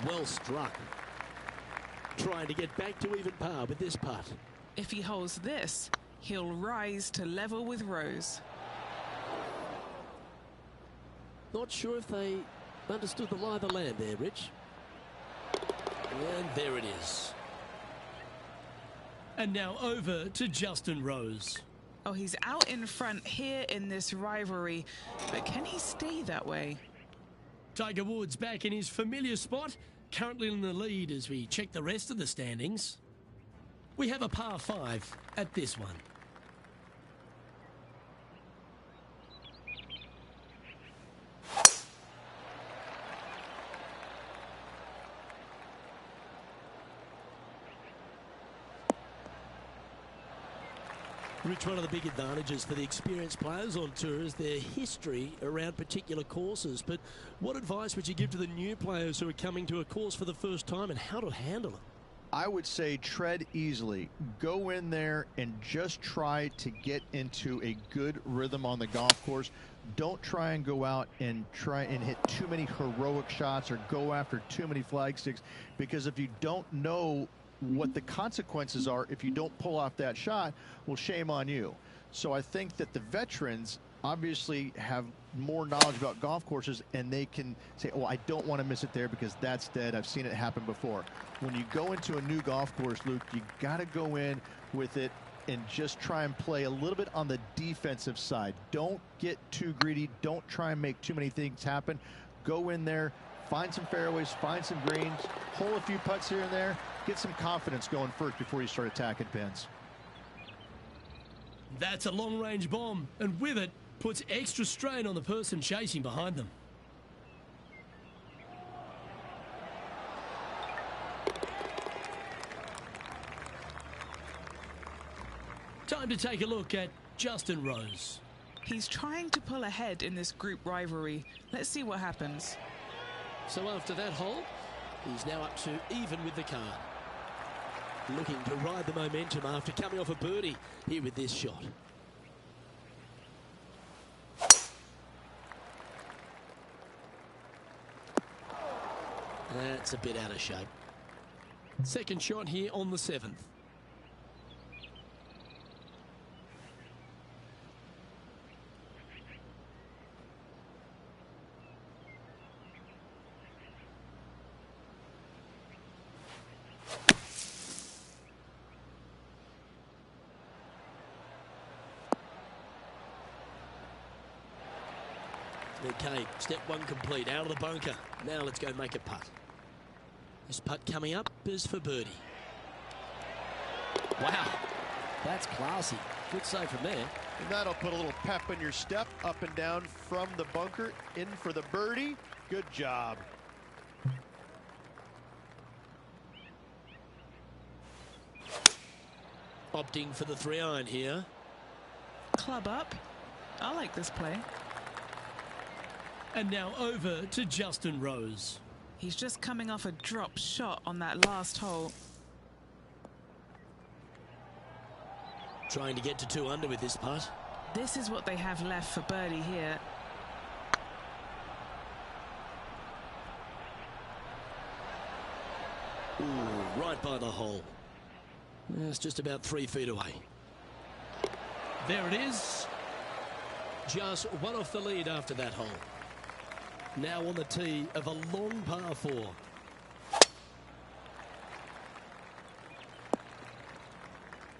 Speaker 5: Well struck. Trying to get back to even par with this putt.
Speaker 3: If he holds this, he'll rise to level with Rose.
Speaker 5: Not sure if they understood the lie of the land there, Rich. And there it is.
Speaker 1: And now over to Justin Rose.
Speaker 3: Oh, he's out in front here in this rivalry, but can he stay that way?
Speaker 1: Tiger Woods back in his familiar spot, currently in the lead as we check the rest of the standings. We have a par 5 at this one.
Speaker 5: Rich, one of the big advantages for the experienced players on tour is their history around particular courses. But what advice would you give to the new players who are coming to a course for the first time and how to handle it?
Speaker 4: I would say tread easily. Go in there and just try to get into a good rhythm on the golf course. Don't try and go out and try and hit too many heroic shots or go after too many flag sticks, because if you don't know what the consequences are if you don't pull off that shot, well, shame on you. So I think that the veterans obviously have more knowledge about golf courses, and they can say, oh, I don't want to miss it there because that's dead. I've seen it happen before. When you go into a new golf course, Luke, you got to go in with it and just try and play a little bit on the defensive side. Don't get too greedy. Don't try and make too many things happen. Go in there, find some fairways, find some greens, hole a few putts here and there, get some confidence going first before you start attacking pins.
Speaker 1: That's a long-range bomb, and with it, puts extra strain on the person chasing behind them. Time to take a look at Justin Rose.
Speaker 3: He's trying to pull ahead in this group rivalry. Let's see what happens.
Speaker 2: So after that hole, he's now up to even with the card. Looking to ride the momentum after coming off a birdie here with this shot. That's a bit out of shape.
Speaker 1: Second shot here on the 7th.
Speaker 2: Okay, step one complete, out of the bunker. Now let's go make a putt. This putt coming up is for birdie. Wow, that's classy. Good save from there.
Speaker 6: And that'll put a little pep in your step, up and down from the bunker, in for the birdie. Good job.
Speaker 2: Opting for the 3-iron here.
Speaker 3: Club up. I like this play.
Speaker 1: And now over to Justin Rose.
Speaker 3: He's just coming off a drop shot on that last hole.
Speaker 2: Trying to get to 2 under with this putt.
Speaker 3: This is what they have left for birdie here.
Speaker 2: Ooh, right by the hole. It's just about 3 feet away.
Speaker 1: There it is.
Speaker 2: Just one off the lead after that hole. Now on the tee of a long par 4.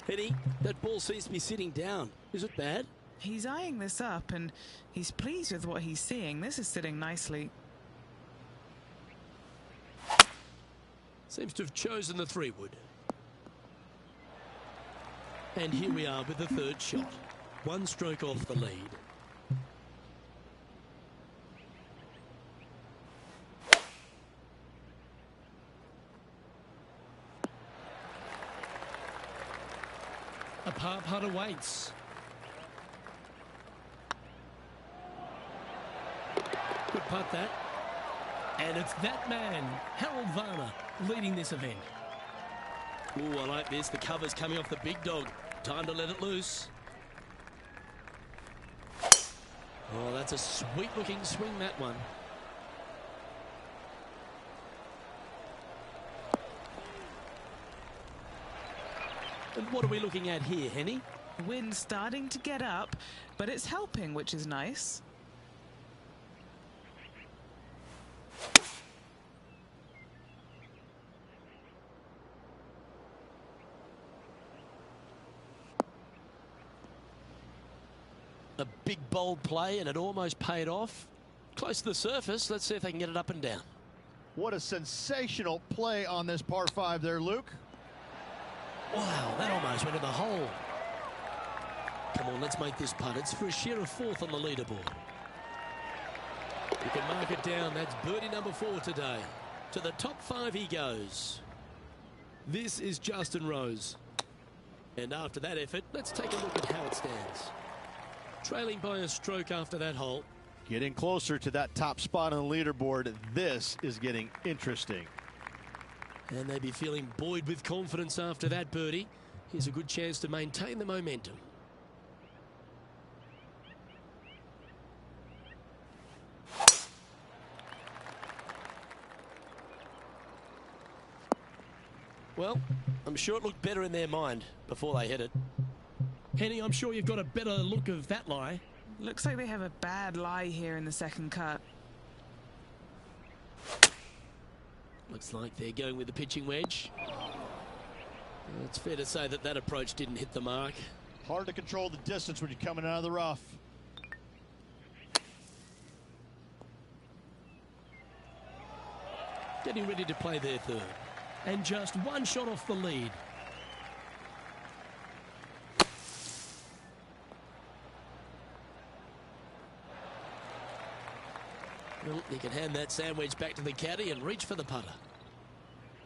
Speaker 2: Eddie, that ball seems to be sitting down. Is it bad?
Speaker 3: He's eyeing this up and he's pleased with what he's seeing. This is sitting nicely.
Speaker 2: Seems to have chosen the 3-wood. And here we are with the 3rd shot. 1 stroke off the lead.
Speaker 1: A par putt awaits. Good putt that. And it's that man, Harold Varner, leading this event.
Speaker 2: Ooh, I like this. The cover's coming off the big dog. Time to let it loose. Oh, that's a sweet-looking swing, that one. And what are we looking at here, Henny?
Speaker 3: Wind starting to get up, but it's helping, which is nice.
Speaker 2: A big, bold play, and it almost paid off. Close to the surface. Let's see if they can get it up and down.
Speaker 4: What a sensational play on this par 5 there, Luke.
Speaker 2: Wow, that almost went in the hole. Come on, let's make this putt. It's for a share of 4th on the leaderboard. You can mark it down. That's birdie number 4 today. To the top 5 he goes.
Speaker 1: This is Justin Rose.
Speaker 2: And after that effort, let's take a look at how it stands. Trailing by a stroke after that hole.
Speaker 4: Getting closer to that top spot on the leaderboard. This is getting interesting.
Speaker 5: And they'd be feeling buoyed with confidence after that birdie. Here's a good chance to maintain the momentum. Well, I'm sure it looked better in their mind before they hit it.
Speaker 1: Henny, I'm sure you've got a better look of that lie.
Speaker 3: Looks like they have a bad lie here in the second cut.
Speaker 5: Looks like they're going with the pitching wedge. It's fair to say that that approach didn't hit the mark.
Speaker 4: Hard to control the distance when you're coming out of the rough.
Speaker 5: Getting ready to play their third.
Speaker 1: And just one shot off the lead.
Speaker 5: Well, he can hand that sandwich back to the caddy and reach for the putter.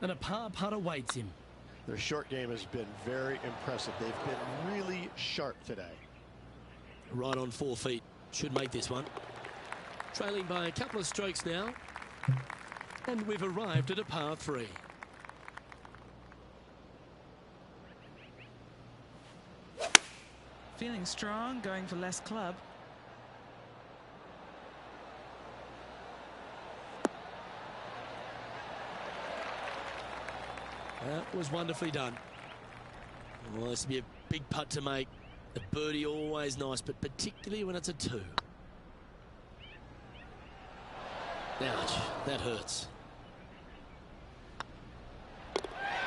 Speaker 1: And a par putt awaits him.
Speaker 6: Their short game has been very impressive. They've been really sharp today.
Speaker 5: Right on 4 feet. Should make this one. Trailing by a couple of strokes now. And we've arrived at a par 3.
Speaker 3: Feeling strong, going for less club.
Speaker 5: That was wonderfully done. Well, this will be a big putt to make. A birdie always nice, but particularly when it's a 2. Ouch, that hurts.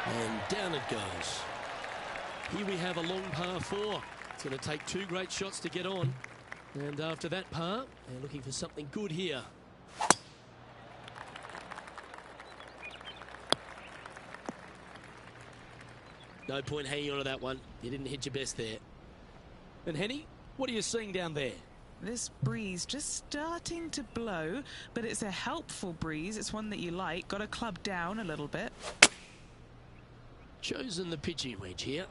Speaker 5: And down it goes. Here we have a long par 4. It's going to take 2 great shots to get on. And after that par, they're looking for something good here. No point hanging on to that one. You didn't hit your best there. And Henny, what are you seeing down there?
Speaker 3: This breeze just starting to blow, but it's a helpful breeze. It's one that you like. Got to club down a little bit.
Speaker 5: Chosen the pitching wedge here.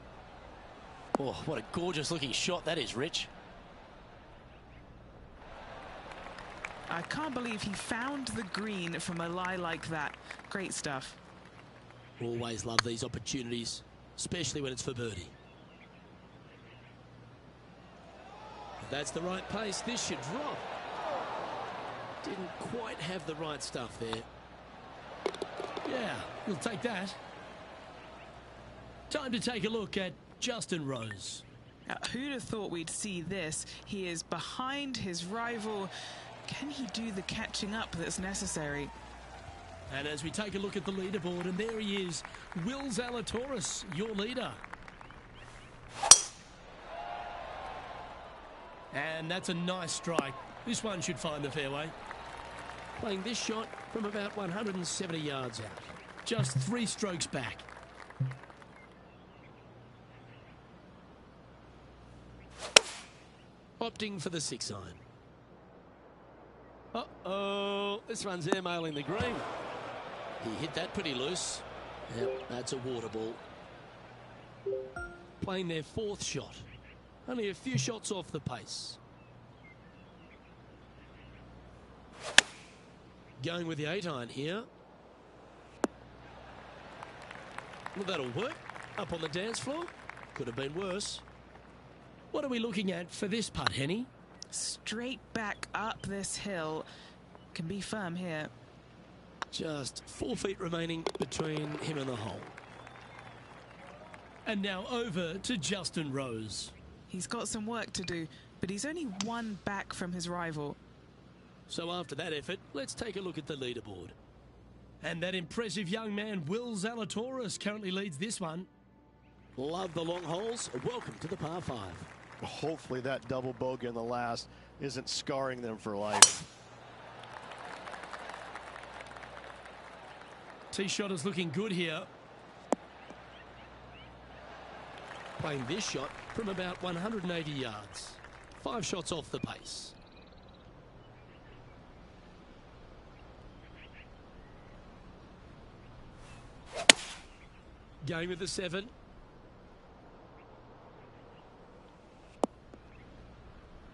Speaker 5: Oh, what a gorgeous looking shot that is, Rich.
Speaker 3: I can't believe he found the green from a lie like that. Great stuff.
Speaker 5: Always love these opportunities, especially when it's for birdie. If that's the right pace, this should drop. Didn't quite have the right stuff there.
Speaker 1: Yeah, you'll take that. Time to take a look at Justin Rose.
Speaker 3: Now, who'd have thought we'd see this? He is behind his rival. Can he do the catching up that's necessary?
Speaker 1: And as we take a look at the leaderboard, and there he is, Will Zalatoris, your leader. And that's a nice strike. This one should find the fairway.
Speaker 5: Playing this shot from about 170 yards out.
Speaker 1: Just 3 strokes back.
Speaker 5: Opting for the 6 iron. Uh-oh, this one's airmailing the green. He hit that pretty loose. Yep, that's a water ball. Playing their 4th shot. Only a few shots off the pace. Going with the 8 iron here. Well, that'll work. Up on the dance floor. Could have been worse.
Speaker 1: What are we looking at for this putt, Henny?
Speaker 3: Straight back up this hill. Can be firm here.
Speaker 5: Just 4 feet remaining between him and the hole.
Speaker 1: And now over to Justin Rose.
Speaker 3: He's got some work to do, but he's only 1 back from his rival.
Speaker 5: So after that effort, let's take a look at the leaderboard.
Speaker 1: And that impressive young man, Will Zalatoris, currently leads this one.
Speaker 5: Love the long holes. Welcome to the par 5.
Speaker 6: Hopefully that double bogey in the last isn't scarring them for life.
Speaker 1: Tee shot is looking good here.
Speaker 5: Playing this shot from about 180 yards. 5 shots off the pace. Going with the 7.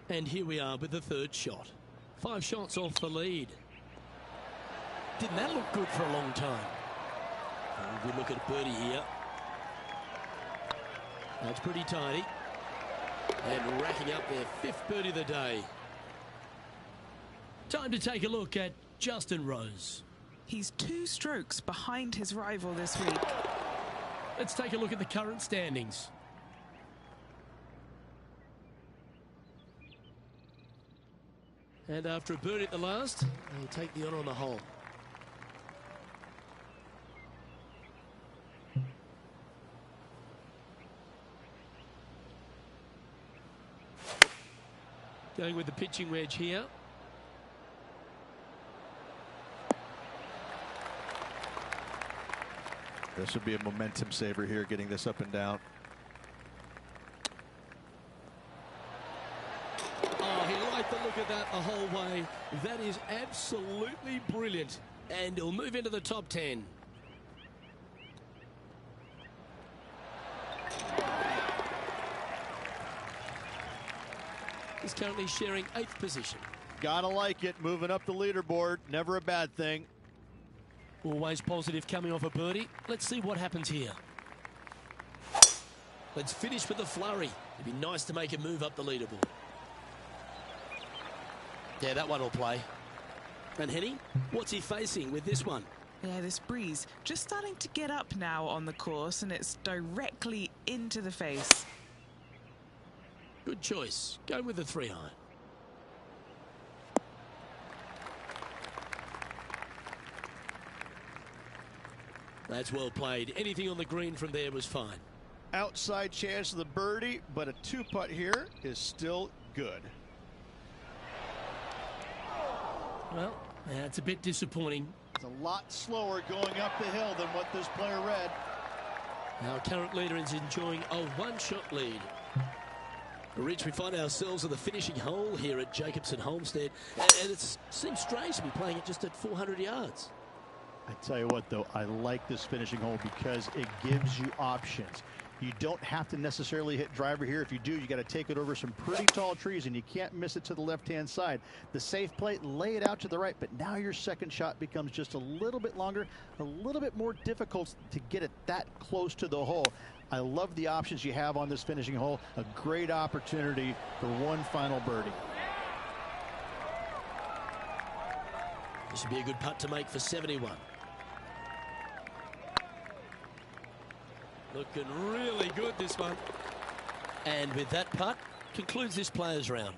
Speaker 5: And here we are with the 3rd shot. 5 shots off the lead. Didn't that look good for a long time? A good look at birdie here. That's pretty tidy. And racking up their 5th birdie of the day.
Speaker 1: Time to take a look at Justin Rose.
Speaker 3: He's 2 strokes behind his rival this week.
Speaker 1: Let's take a look at the current standings.
Speaker 5: And after a birdie at the last, he'll take the honour on the hole. Going with the pitching wedge here.
Speaker 4: This would be a momentum saver here, getting this up and down.
Speaker 5: Oh, he liked the look of that the whole way. That is absolutely brilliant. And he'll move into the top 10. He's currently sharing 8th position.
Speaker 4: Gotta like it, moving up the leaderboard, never a bad thing.
Speaker 5: Always positive coming off a birdie. Let's see what happens here. Let's finish with the flurry. It'd be nice to make a move up the leaderboard. Yeah, that one will play. And Henny, what's he facing with this one?
Speaker 3: Yeah, this breeze just starting to get up now on the course, and it's directly into the face.
Speaker 5: Good choice. Go with the 3-iron. That's well played. Anything on the green from there was fine.
Speaker 4: Outside chance of the birdie, but a 2-putt here is still good.
Speaker 1: Well, that's a bit disappointing.
Speaker 4: It's a lot slower going up the hill than what this player read.
Speaker 5: Our current leader is enjoying a 1-shot lead. Rich, we find ourselves at the finishing hole here at Jacobson Homestead, and it seems strange to be playing it just at 400 yards.
Speaker 4: I tell you what, though, I like this finishing hole because it gives you options. You don't have to necessarily hit driver here. If you do, you got to take it over some pretty tall trees, and you can't miss it to the left-hand side. The safe play, lay it out to the right, but now your second shot becomes just a little bit longer, a little bit more difficult to get it that close to the hole. I love the options you have on this finishing hole. A great opportunity for one final birdie.
Speaker 5: This would be a good putt to make for 71. Looking really good, this one. And with that putt, concludes this players round.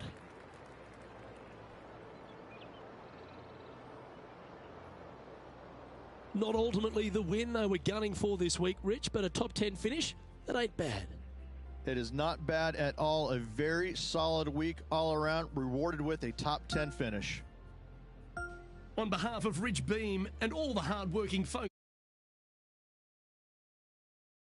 Speaker 5: Not ultimately the win they were gunning for this week, Rich, but a top 10 finish, that ain't bad.
Speaker 4: It is not bad at all. A very solid week all around, rewarded with a top 10 finish.
Speaker 1: On behalf of Rich Beem and all the hard-working folks